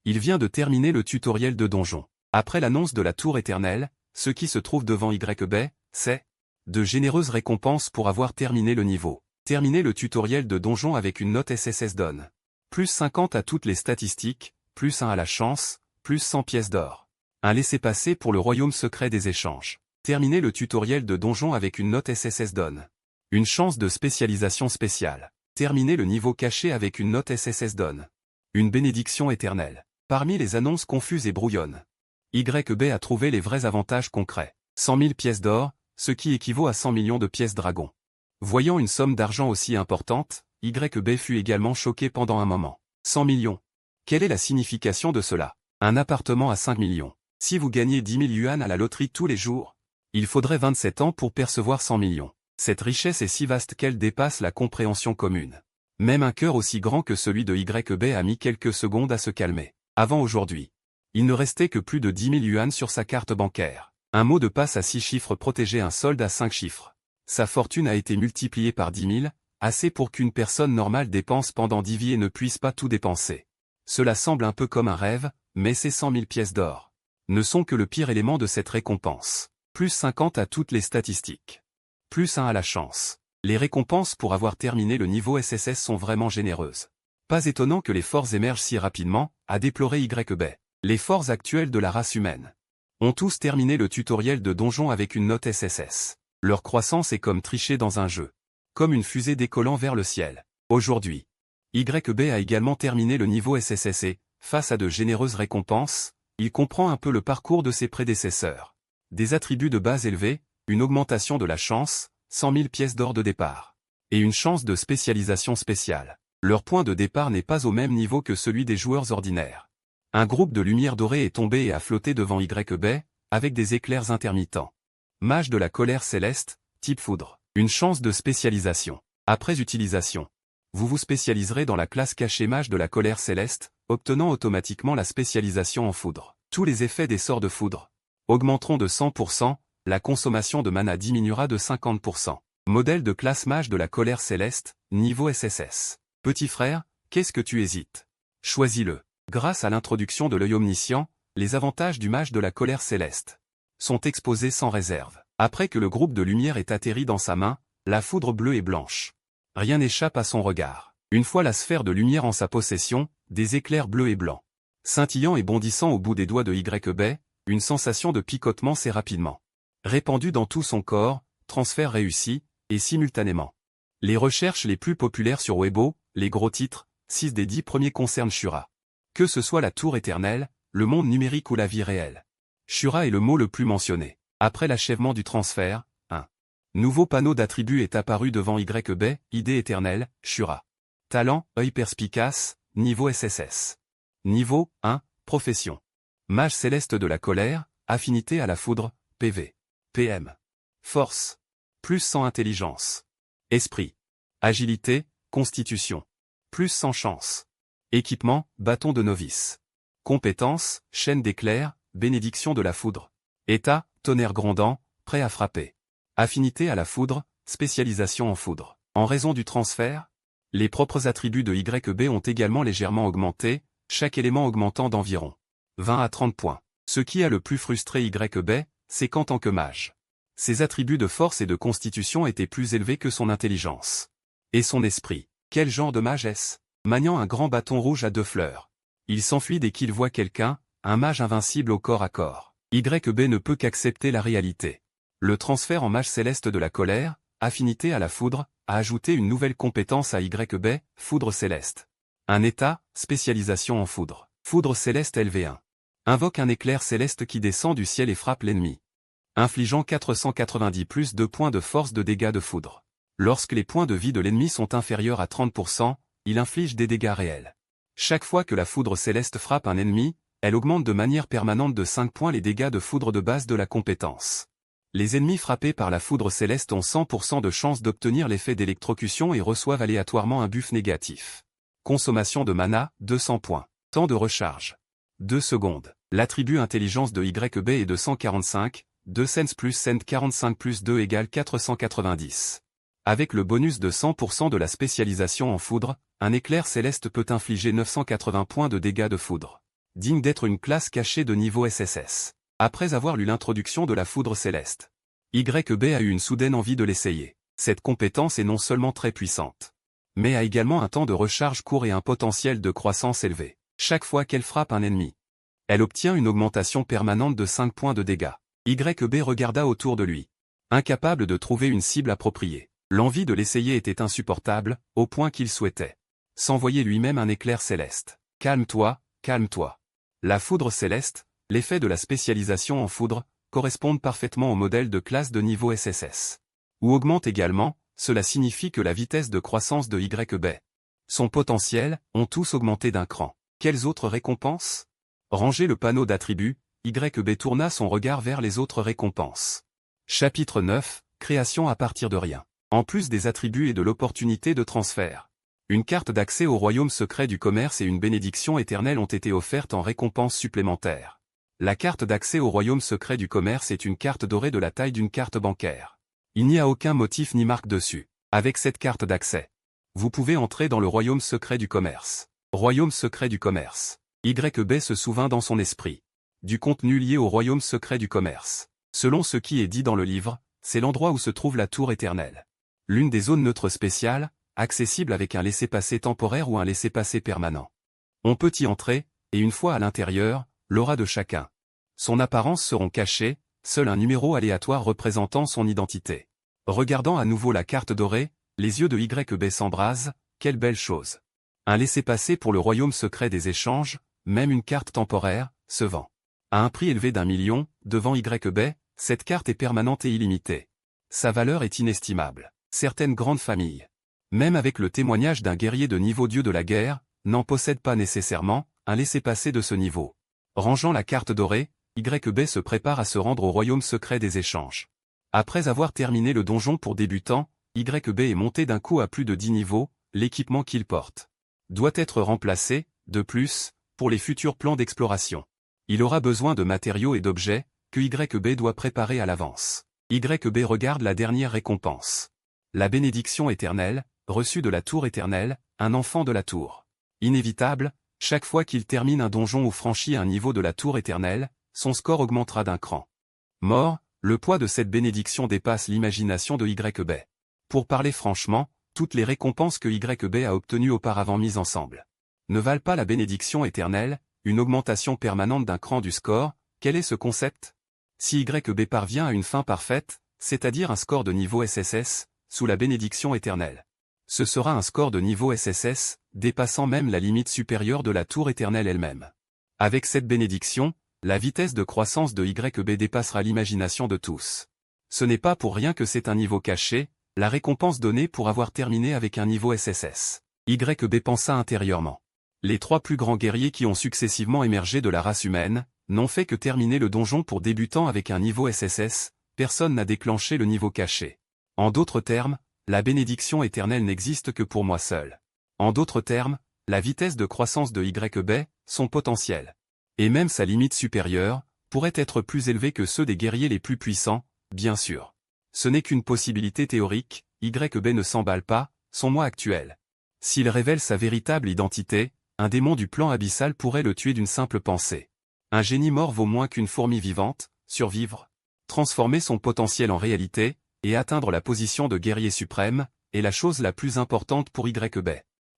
Il vient de terminer le tutoriel de donjon. Après l'annonce de la tour éternelle, ce qui se trouve devant YB, c'est de généreuses récompenses pour avoir terminé le niveau. Terminer le tutoriel de donjon avec une note SSS donne plus 50 à toutes les statistiques, plus 1 à la chance, plus 100 pièces d'or. Un laissez-passer pour le royaume secret des échanges. Terminer le tutoriel de donjon avec une note SSS donne une chance de spécialisation spéciale. Terminer le niveau caché avec une note SSS donne une bénédiction éternelle. Parmi les annonces confuses et brouillonnes, YB a trouvé les vrais avantages concrets. 100 000 pièces d'or, ce qui équivaut à 100 millions de pièces dragon. Voyant une somme d'argent aussi importante, YB fut également choqué pendant un moment. 100 millions. Quelle est la signification de cela? Un appartement à 5 millions. Si vous gagnez 10 000 yuan à la loterie tous les jours, il faudrait 27 ans pour percevoir 100 millions. Cette richesse est si vaste qu'elle dépasse la compréhension commune. Même un cœur aussi grand que celui de YB a mis quelques secondes à se calmer. Avant aujourd'hui, il ne restait que plus de 10 000 yuan sur sa carte bancaire. Un mot de passe à 6 chiffres protégeait un solde à 5 chiffres. Sa fortune a été multipliée par 10 000, assez pour qu'une personne normale dépense pendant 10 vies et ne puisse pas tout dépenser. Cela semble un peu comme un rêve, mais ces 100 000 pièces d'or ne sont que le pire élément de cette récompense. Plus 50 à toutes les statistiques. Plus 1 à la chance. Les récompenses pour avoir terminé le niveau SSS sont vraiment généreuses. Pas étonnant que les forts émergent si rapidement, a déploré YB. Les forts actuels de la race humaine ont tous terminé le tutoriel de donjon avec une note SSS. Leur croissance est comme tricher dans un jeu. Comme une fusée décollant vers le ciel. Aujourd'hui, YB a également terminé le niveau SSS et, face à de généreuses récompenses, il comprend un peu le parcours de ses prédécesseurs. Des attributs de base élevés, une augmentation de la chance, 100 000 pièces d'or de départ. Et une chance de spécialisation spéciale. Leur point de départ n'est pas au même niveau que celui des joueurs ordinaires. Un groupe de lumière dorée est tombé et a flotté devant YB, avec des éclairs intermittents. Mage de la colère céleste, type foudre. Une chance de spécialisation. Après utilisation, vous vous spécialiserez dans la classe cachée mage de la colère céleste, obtenant automatiquement la spécialisation en foudre. Tous les effets des sorts de foudre augmenteront de 100%, la consommation de mana diminuera de 50%. Modèle de classe mage de la colère céleste, niveau SSS. Petit frère, qu'est-ce que tu hésites? Choisis-le. Grâce à l'introduction de l'œil omniscient, les avantages du mage de la colère céleste sont exposés sans réserve. Après que le groupe de lumière est atterri dans sa main, la foudre bleue et blanche. Rien n'échappe à son regard. Une fois la sphère de lumière en sa possession, des éclairs bleus et blancs. Scintillant et bondissant au bout des doigts de YB, une sensation de picotement s'est rapidement répandue dans tout son corps, transfert réussi, et simultanément. Les recherches les plus populaires sur Weibo, les gros titres, 6 des 10 premiers concernent Shura. Que ce soit la tour éternelle, le monde numérique ou la vie réelle. Shura est le mot le plus mentionné. Après l'achèvement du transfert, un nouveau panneau d'attributs est apparu devant YB, idée éternelle, Shura. Talent, œil perspicace, niveau SSS. Niveau 1, profession. Mage céleste de la colère, affinité à la foudre, PV. PM. Force. Plus 100 intelligence. Esprit. Agilité, constitution. Plus 100 chance. Équipement, bâton de novice. Compétences, chaîne d'éclairs, bénédiction de la foudre. État, tonnerre grondant, prêt à frapper. Affinité à la foudre, spécialisation en foudre. En raison du transfert, les propres attributs de YB ont également légèrement augmenté, chaque élément augmentant d'environ 20 à 30 points. Ce qui a le plus frustré YB, c'est qu'en tant que mage, ses attributs de force et de constitution étaient plus élevés que son intelligence. Et son esprit. Quel genre de mage est-ce? Maniant un grand bâton rouge à 2 fleurs. Il s'enfuit dès qu'il voit quelqu'un, un mage invincible au corps à corps. YB ne peut qu'accepter la réalité. Le transfert en mage céleste de la colère, affinité à la foudre, a ajouté une nouvelle compétence à YB, foudre céleste. Un état, spécialisation en foudre. Foudre céleste LV1. Invoque un éclair céleste qui descend du ciel et frappe l'ennemi. Infligeant 490 plus 2 points de force de dégâts de foudre. Lorsque les points de vie de l'ennemi sont inférieurs à 30%, il inflige des dégâts réels. Chaque fois que la foudre céleste frappe un ennemi, elle augmente de manière permanente de 5 points les dégâts de foudre de base de la compétence. Les ennemis frappés par la foudre céleste ont 100% de chance d'obtenir l'effet d'électrocution et reçoivent aléatoirement un buff négatif. Consommation de mana, 200 points. Temps de recharge. 2 secondes. L'attribut intelligence de YB est de 145, 2 cents plus cent 45 plus 2 égale 490. Avec le bonus de 100% de la spécialisation en foudre, un éclair céleste peut infliger 980 points de dégâts de foudre. Digne d'être une classe cachée de niveau SSS. Après avoir lu l'introduction de la foudre céleste, YB a eu une soudaine envie de l'essayer. Cette compétence est non seulement très puissante, mais a également un temps de recharge court et un potentiel de croissance élevé. Chaque fois qu'elle frappe un ennemi, elle obtient une augmentation permanente de 5 points de dégâts. YB regarda autour de lui. Incapable de trouver une cible appropriée. L'envie de l'essayer était insupportable, au point qu'il souhaitait s'envoyer lui-même un éclair céleste. Calme-toi, calme-toi. La foudre céleste, L'effet de la spécialisation en foudre correspond parfaitement au modèle de classe de niveau SSS. Ou augmente également, cela signifie que la vitesse de croissance de YB, son potentiel, ont tous augmenté d'un cran. Quelles autres récompenses? Rangez le panneau d'attributs, YB tourna son regard vers les autres récompenses. Chapitre 9, création à partir de rien. En plus des attributs et de l'opportunité de transfert, une carte d'accès au royaume secret du commerce et une bénédiction éternelle ont été offertes en récompense supplémentaire. La carte d'accès au royaume secret du commerce est une carte dorée de la taille d'une carte bancaire. Il n'y a aucun motif ni marque dessus. Avec cette carte d'accès, vous pouvez entrer dans le royaume secret du commerce. Royaume secret du commerce. YB se souvint dans son esprit du contenu lié au royaume secret du commerce. Selon ce qui est dit dans le livre, c'est l'endroit où se trouve la tour éternelle. L'une des zones neutres spéciales, accessible avec un laissez-passer temporaire ou un laissez-passer permanent. On peut y entrer, et une fois à l'intérieur, l'aura de chacun, son apparence seront cachées, seul un numéro aléatoire représentant son identité. Regardant à nouveau la carte dorée, les yeux de YB s'embrasent, quelle belle chose. Un laissez-passer pour le royaume secret des échanges, même une carte temporaire, se vend. À un prix élevé d'1 million, devant YB, cette carte est permanente et illimitée. Sa valeur est inestimable. Certaines grandes familles, même avec le témoignage d'un guerrier de niveau dieu de la guerre, n'en possèdent pas nécessairement un laissez-passer de ce niveau. Rangeant la carte dorée, YB se prépare à se rendre au royaume secret des échanges. Après avoir terminé le donjon pour débutants, YB est monté d'un coup à plus de 10 niveaux, l'équipement qu'il porte doit être remplacé, de plus, pour les futurs plans d'exploration. Il aura besoin de matériaux et d'objets, que YB doit préparer à l'avance. YB regarde la dernière récompense. La bénédiction éternelle, reçue de la tour éternelle, un enfant de la tour. Inévitable, chaque fois qu'il termine un donjon ou franchit un niveau de la tour éternelle, son score augmentera d'un cran. Mort, le poids de cette bénédiction dépasse l'imagination de YB. Pour parler franchement, toutes les récompenses que YB a obtenues auparavant mises ensemble ne valent pas la bénédiction éternelle, une augmentation permanente d'un cran du score. Quel est ce concept? Si YB parvient à une fin parfaite, c'est-à-dire un score de niveau SSS, sous la bénédiction éternelle, ce sera un score de niveau SSS, dépassant même la limite supérieure de la tour éternelle elle-même. Avec cette bénédiction, la vitesse de croissance de YB dépassera l'imagination de tous. Ce n'est pas pour rien que c'est un niveau caché, la récompense donnée pour avoir terminé avec un niveau SSS. YB pensa intérieurement. Les 3 plus grands guerriers qui ont successivement émergé de la race humaine, n'ont fait que terminer le donjon pour débutants avec un niveau SSS, personne n'a déclenché le niveau caché. En d'autres termes, la bénédiction éternelle n'existe que pour moi seul. En d'autres termes, la vitesse de croissance de YB, son potentiel, et même sa limite supérieure, pourrait être plus élevée que ceux des guerriers les plus puissants, bien sûr. Ce n'est qu'une possibilité théorique, YB ne s'emballe pas, son moi actuel. S'il révèle sa véritable identité, un démon du plan abyssal pourrait le tuer d'une simple pensée. Un génie mort vaut moins qu'une fourmi vivante, survivre, transformer son potentiel en réalité, et atteindre la position de guerrier suprême, est la chose la plus importante pour YB.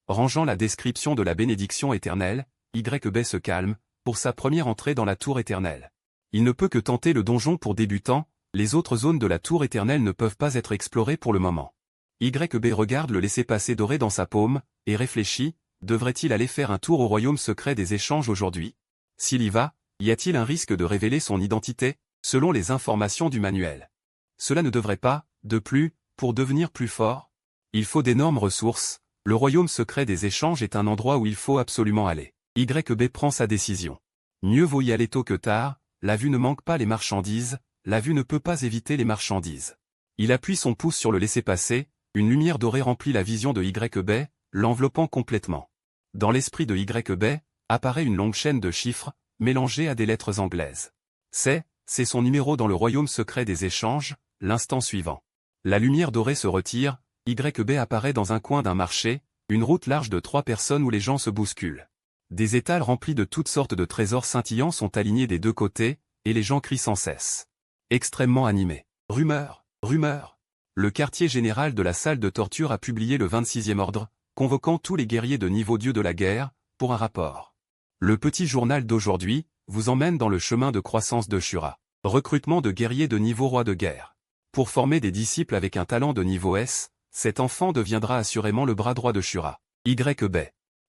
Rangeant la description de la bénédiction éternelle, YB se calme, pour sa première entrée dans la tour éternelle. Il ne peut que tenter le donjon pour débutants, les autres zones de la tour éternelle ne peuvent pas être explorées pour le moment. YB regarde le laissez-passer doré dans sa paume, et réfléchit, devrait-il aller faire un tour au royaume secret des échanges aujourd'hui? S'il y va, y a-t-il un risque de révéler son identité, selon les informations du manuel? Cela ne devrait pas, de plus, pour devenir plus fort. Il faut d'énormes ressources, le royaume secret des échanges est un endroit où il faut absolument aller. YB prend sa décision. Mieux vaut y aller tôt que tard, la vue ne manque pas les marchandises, la vue ne peut pas éviter les marchandises. Il appuie son pouce sur le laissez-passer, une lumière dorée remplit la vision de YB, l'enveloppant complètement. Dans l'esprit de YB, apparaît une longue chaîne de chiffres, mélangés à des lettres anglaises. C'est son numéro dans le royaume secret des échanges, l'instant suivant. La lumière dorée se retire, YB apparaît dans un coin d'un marché, une route large de 3 personnes où les gens se bousculent. Des étals remplis de toutes sortes de trésors scintillants sont alignés des 2 côtés, et les gens crient sans cesse. Extrêmement animé. Rumeur, rumeur. Le quartier général de la salle de torture a publié le 26e ordre, convoquant tous les guerriers de niveau dieu de la guerre, pour un rapport. Le petit journal d'aujourd'hui vous emmène dans le chemin de croissance de Shura. Recrutement de guerriers de niveau roi de guerre. Pour former des disciples avec un talent de niveau S, cet enfant deviendra assurément le bras droit de Shura. YB.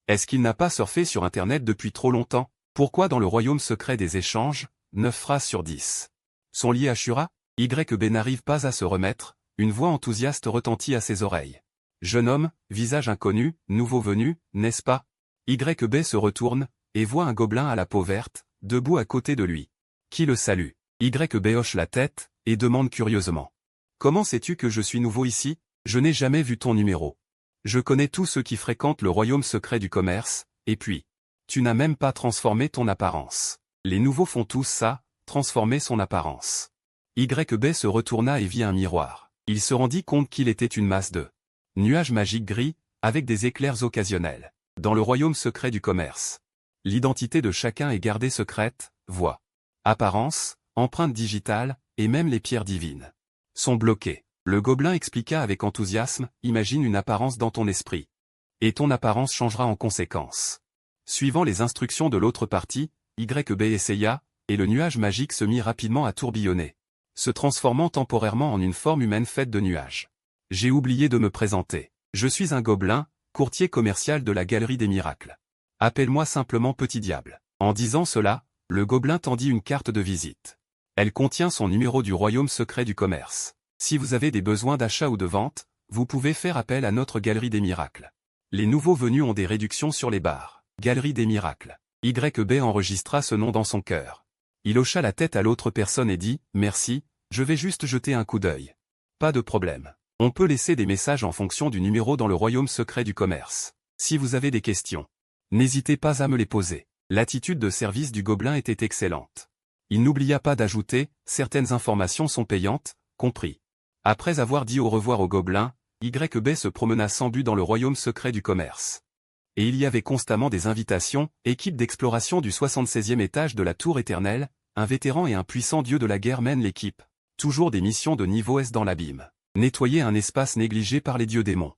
Est-ce qu'il n'a pas surfé sur Internet depuis trop longtemps? Pourquoi dans le royaume secret des échanges, 9 phrases sur 10 sont liées à Shura? YB n'arrive pas à se remettre, une voix enthousiaste retentit à ses oreilles. Jeune homme, visage inconnu, nouveau venu, n'est-ce pas? YB se retourne, et voit un gobelin à la peau verte, debout à côté de lui. Qui le salue? YB hoche la tête, et demande curieusement. Comment sais-tu que je suis nouveau ici? Je n'ai jamais vu ton numéro. Je connais tous ceux qui fréquentent le royaume secret du commerce, et puis, tu n'as même pas transformé ton apparence. Les nouveaux font tous ça, transformer son apparence. YB se retourna et vit un miroir. Il se rendit compte qu'il était une masse de nuages magiques gris, avec des éclairs occasionnels. Dans le royaume secret du commerce. L'identité de chacun est gardée secrète, voix, apparence, empreinte digitale, et même les pierres divines sont bloquées. Le gobelin expliqua avec enthousiasme, imagine une apparence dans ton esprit. Et ton apparence changera en conséquence. Suivant les instructions de l'autre partie, YB essaya, et le nuage magique se mit rapidement à tourbillonner, se transformant temporairement en une forme humaine faite de nuages. J'ai oublié de me présenter. Je suis un gobelin, courtier commercial de la Galerie des Miracles. Appelle-moi simplement Petit Diable. En disant cela, le gobelin tendit une carte de visite. Elle contient son numéro du royaume secret du commerce. Si vous avez des besoins d'achat ou de vente, vous pouvez faire appel à notre Galerie des Miracles. Les nouveaux venus ont des réductions sur les bars. Galerie des Miracles. YB enregistra ce nom dans son cœur. Il hocha la tête à l'autre personne et dit « Merci, je vais juste jeter un coup d'œil. » Pas de problème. On peut laisser des messages en fonction du numéro dans le royaume secret du commerce. Si vous avez des questions, n'hésitez pas à me les poser. L'attitude de service du gobelin était excellente. Il n'oublia pas d'ajouter « Certaines informations sont payantes, compris. » Après avoir dit au revoir au gobelin, YB se promena sans but dans le royaume secret du commerce. Et il y avait constamment des invitations, équipe d'exploration du 76e étage de la Tour Éternelle, un vétéran et un puissant dieu de la guerre mènent l'équipe. Toujours des missions de niveau S dans l'abîme. Nettoyer un espace négligé par les dieux démons.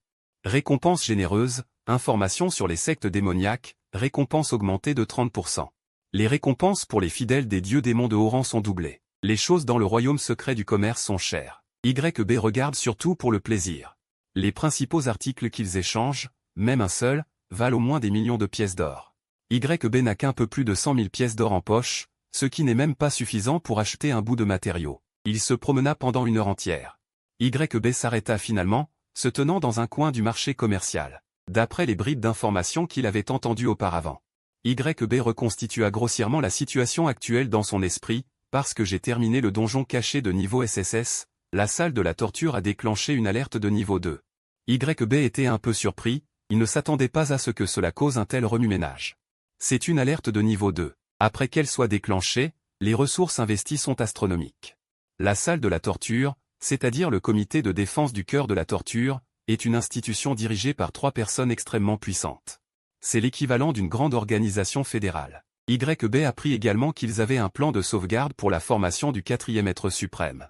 Récompense généreuse, informations sur les sectes démoniaques, récompense augmentée de 30%. Les récompenses pour les fidèles des dieux démons de haut rang sont doublées. Les choses dans le royaume secret du commerce sont chères. YB regarde surtout pour le plaisir. Les principaux articles qu'ils échangent, même un seul, valent au moins des millions de pièces d'or. YB n'a qu'un peu plus de 100 000 pièces d'or en poche, ce qui n'est même pas suffisant pour acheter un bout de matériau. Il se promena pendant une heure entière. YB s'arrêta finalement, se tenant dans un coin du marché commercial. D'après les bribes d'informations qu'il avait entendues auparavant. YB reconstitua grossièrement la situation actuelle dans son esprit, parce que j'ai terminé le donjon caché de niveau SSS, la salle de la torture a déclenché une alerte de niveau 2. YB était un peu surpris, il ne s'attendait pas à ce que cela cause un tel remue-ménage. C'est une alerte de niveau 2. Après qu'elle soit déclenchée, les ressources investies sont astronomiques. La salle de la torture, c'est-à-dire le comité de défense du cœur de la torture, est une institution dirigée par 3 personnes extrêmement puissantes. C'est l'équivalent d'une grande organisation fédérale. YB apprit également qu'ils avaient un plan de sauvegarde pour la formation du 4e être suprême.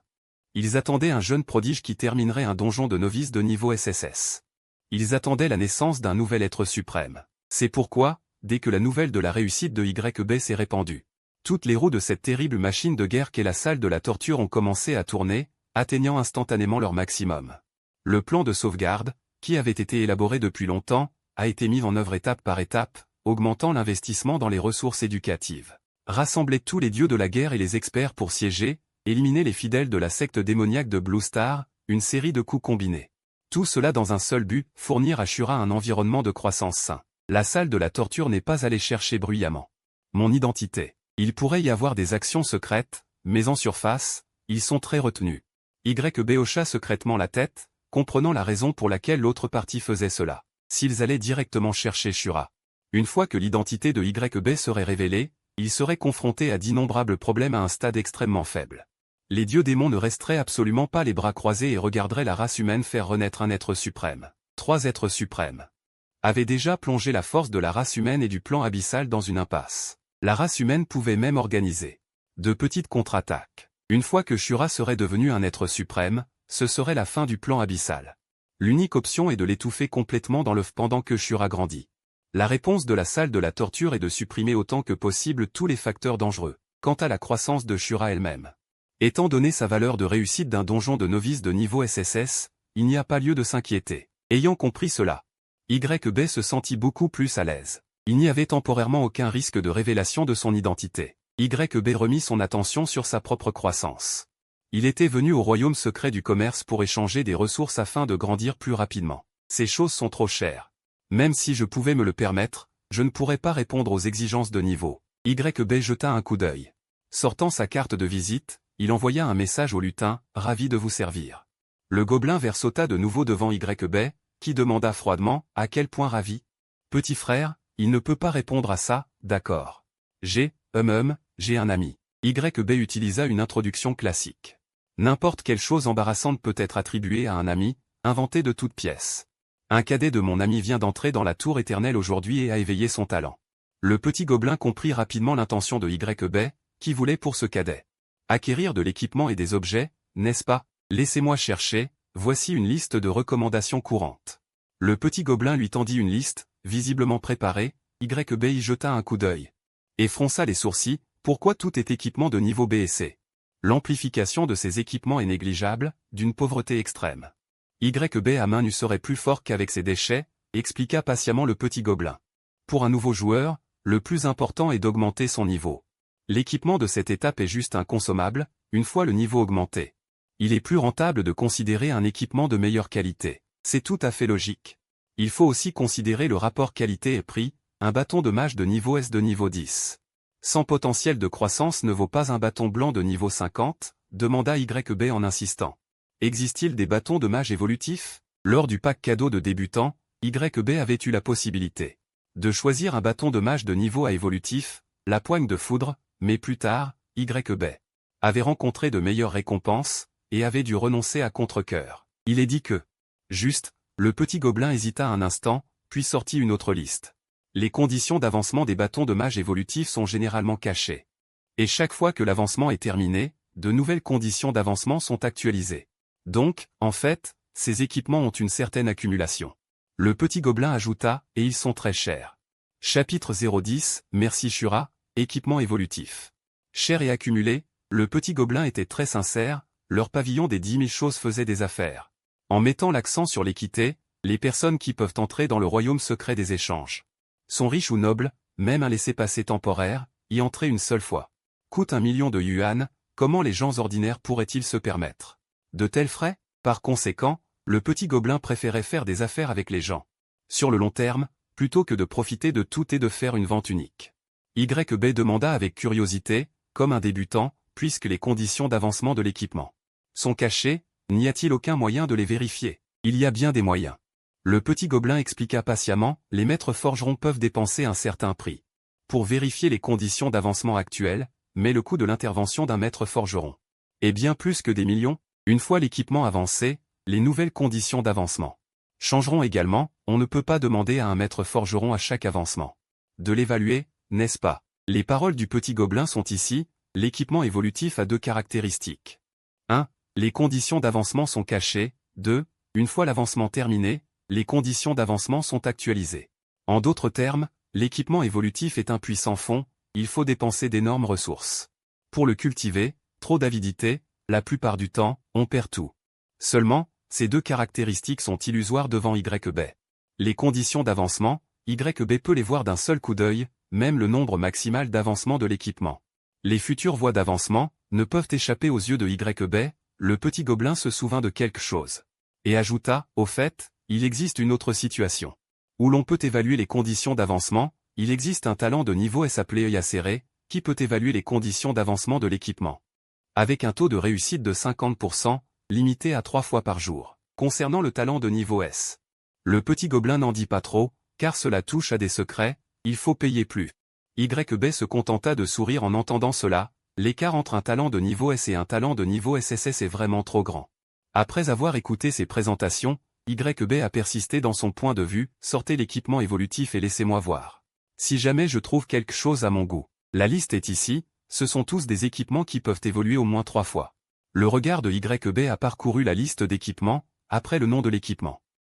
Ils attendaient un jeune prodige qui terminerait un donjon de novice de niveau SSS. Ils attendaient la naissance d'un nouvel être suprême. C'est pourquoi, dès que la nouvelle de la réussite de YB s'est répandue, toutes les roues de cette terrible machine de guerre qu'est la salle de la torture ont commencé à tourner, atteignant instantanément leur maximum. Le plan de sauvegarde, qui avait été élaboré depuis longtemps, a été mis en œuvre étape par étape, augmentant l'investissement dans les ressources éducatives. Rassembler tous les dieux de la guerre et les experts pour siéger, éliminer les fidèles de la secte démoniaque de Blue Star, une série de coups combinés. Tout cela dans un seul but, fournir à Shura un environnement de croissance sain. La salle de la torture n'est pas allée chercher bruyamment mon identité. Il pourrait y avoir des actions secrètes, mais en surface, ils sont très retenus. YB hocha secrètement la tête, comprenant la raison pour laquelle l'autre partie faisait cela. S'ils allaient directement chercher Shura. Une fois que l'identité de YB serait révélée, ils seraient confrontés à d'innombrables problèmes à un stade extrêmement faible. Les dieux démons ne resteraient absolument pas les bras croisés et regarderaient la race humaine faire renaître un être suprême. 3 êtres suprêmes avaient déjà plongé la force de la race humaine et du plan abyssal dans une impasse. La race humaine pouvait même organiser de petites contre-attaques. Une fois que Shura serait devenu un être suprême, ce serait la fin du plan abyssal. L'unique option est de l'étouffer complètement dans l'œuf pendant que Shura grandit. La réponse de la salle de la torture est de supprimer autant que possible tous les facteurs dangereux. Quant à la croissance de Shura elle-même. Étant donné sa valeur de réussite d'un donjon de novice de niveau SSS, il n'y a pas lieu de s'inquiéter. Ayant compris cela, YB se sentit beaucoup plus à l'aise. Il n'y avait temporairement aucun risque de révélation de son identité. YB remit son attention sur sa propre croissance. Il était venu au royaume secret du commerce pour échanger des ressources afin de grandir plus rapidement. Ces choses sont trop chères. Même si je pouvais me le permettre, je ne pourrais pas répondre aux exigences de niveau. YB jeta un coup d'œil. Sortant sa carte de visite, il envoya un message au lutin, ravi de vous servir. Le gobelin vert sauta de nouveau devant YB, qui demanda froidement, à quel point ravi? Petit frère, il ne peut pas répondre à ça, d'accord. J'ai un ami. YB utilisa une introduction classique. N'importe quelle chose embarrassante peut être attribuée à un ami, inventée de toutes pièces. Un cadet de mon ami vient d'entrer dans la tour éternelle aujourd'hui et a éveillé son talent. Le petit gobelin comprit rapidement l'intention de YB, qui voulait pour ce cadet. Acquérir de l'équipement et des objets, n'est-ce pas? Laissez-moi chercher, voici une liste de recommandations courantes. Le petit gobelin lui tendit une liste, visiblement préparée, YB y jeta un coup d'œil. Et fronça les sourcils, pourquoi tout est équipement de niveau B et C? L'amplification de ces équipements est négligeable, d'une pauvreté extrême. YB à main nue serait plus fort qu'avec ses déchets, expliqua patiemment le petit gobelin. Pour un nouveau joueur, le plus important est d'augmenter son niveau. L'équipement de cette étape est juste inconsommable, une fois le niveau augmenté. Il est plus rentable de considérer un équipement de meilleure qualité. C'est tout à fait logique. Il faut aussi considérer le rapport qualité et prix, un bâton de mage de niveau S de niveau 10. Sans potentiel de croissance ne vaut pas un bâton blanc de niveau 50, demanda YB en insistant. Existe-t-il des bâtons de mage évolutifs? Lors du pack cadeau de débutant, YB avait eu la possibilité de choisir un bâton de mage de niveau A évolutif, la poigne de foudre, mais plus tard, YB avait rencontré de meilleures récompenses, et avait dû renoncer à contre-cœur. Il est dit que, juste, le petit gobelin hésita un instant, puis sortit une autre liste. Les conditions d'avancement des bâtons de mage évolutifs sont généralement cachées. Et chaque fois que l'avancement est terminé, de nouvelles conditions d'avancement sont actualisées. Donc, en fait, ces équipements ont une certaine accumulation. Le petit gobelin ajouta, et ils sont très chers. Chapitre 010, merci Shura, équipement évolutif. Cher et accumulé, le petit gobelin était très sincère, leur pavillon des 10 000 choses faisait des affaires. En mettant l'accent sur l'équité, les personnes qui peuvent entrer dans le royaume secret des échanges sont riches ou nobles, même un laissez-passer temporaire, y entrer une seule fois. Coûte 1 million de yuan, comment les gens ordinaires pourraient-ils se permettre de tels frais? Par conséquent, le petit gobelin préférait faire des affaires avec les gens sur le long terme, plutôt que de profiter de tout et de faire une vente unique. YB demanda avec curiosité, comme un débutant, puisque les conditions d'avancement de l'équipement sont cachées, n'y a-t-il aucun moyen de les vérifier? Il y a bien des moyens. Le petit gobelin expliqua patiemment, les maîtres forgerons peuvent dépenser un certain prix pour vérifier les conditions d'avancement actuelles, mais le coût de l'intervention d'un maître forgeron est bien plus que des millions. Une fois l'équipement avancé, les nouvelles conditions d'avancement changeront également, on ne peut pas demander à un maître forgeron à chaque avancement de l'évaluer, n'est-ce pas? Les paroles du petit gobelin sont ici, l'équipement évolutif a deux caractéristiques. 1. Les conditions d'avancement sont cachées. 2. Une fois l'avancement terminé, les conditions d'avancement sont actualisées. En d'autres termes, l'équipement évolutif est un puissant fond, il faut dépenser d'énormes ressources. Pour le cultiver, trop d'avidité, la plupart du temps, on perd tout. Seulement, ces deux caractéristiques sont illusoires devant YB. Les conditions d'avancement, YB peut les voir d'un seul coup d'œil, même le nombre maximal d'avancement de l'équipement. Les futures voies d'avancement ne peuvent échapper aux yeux de YB, le petit gobelin se souvint de quelque chose. Et ajouta, au fait, il existe une autre situation où l'on peut évaluer les conditions d'avancement, il existe un talent de niveau S appelé œil acéré, qui peut évaluer les conditions d'avancement de l'équipement. Avec un taux de réussite de 50%, limité à 3 fois par jour. Concernant le talent de niveau S, le petit gobelin n'en dit pas trop, car cela touche à des secrets, il faut payer plus. YB se contenta de sourire en entendant cela, l'écart entre un talent de niveau S et un talent de niveau SSS est vraiment trop grand. Après avoir écouté ces présentations, YB a persisté dans son point de vue, sortez l'équipement évolutif et laissez-moi voir. Si jamais je trouve quelque chose à mon goût. La liste est ici, ce sont tous des équipements qui peuvent évoluer au moins 3 fois. Le regard de YB a parcouru la liste d'équipements, après le nom de l'équipement.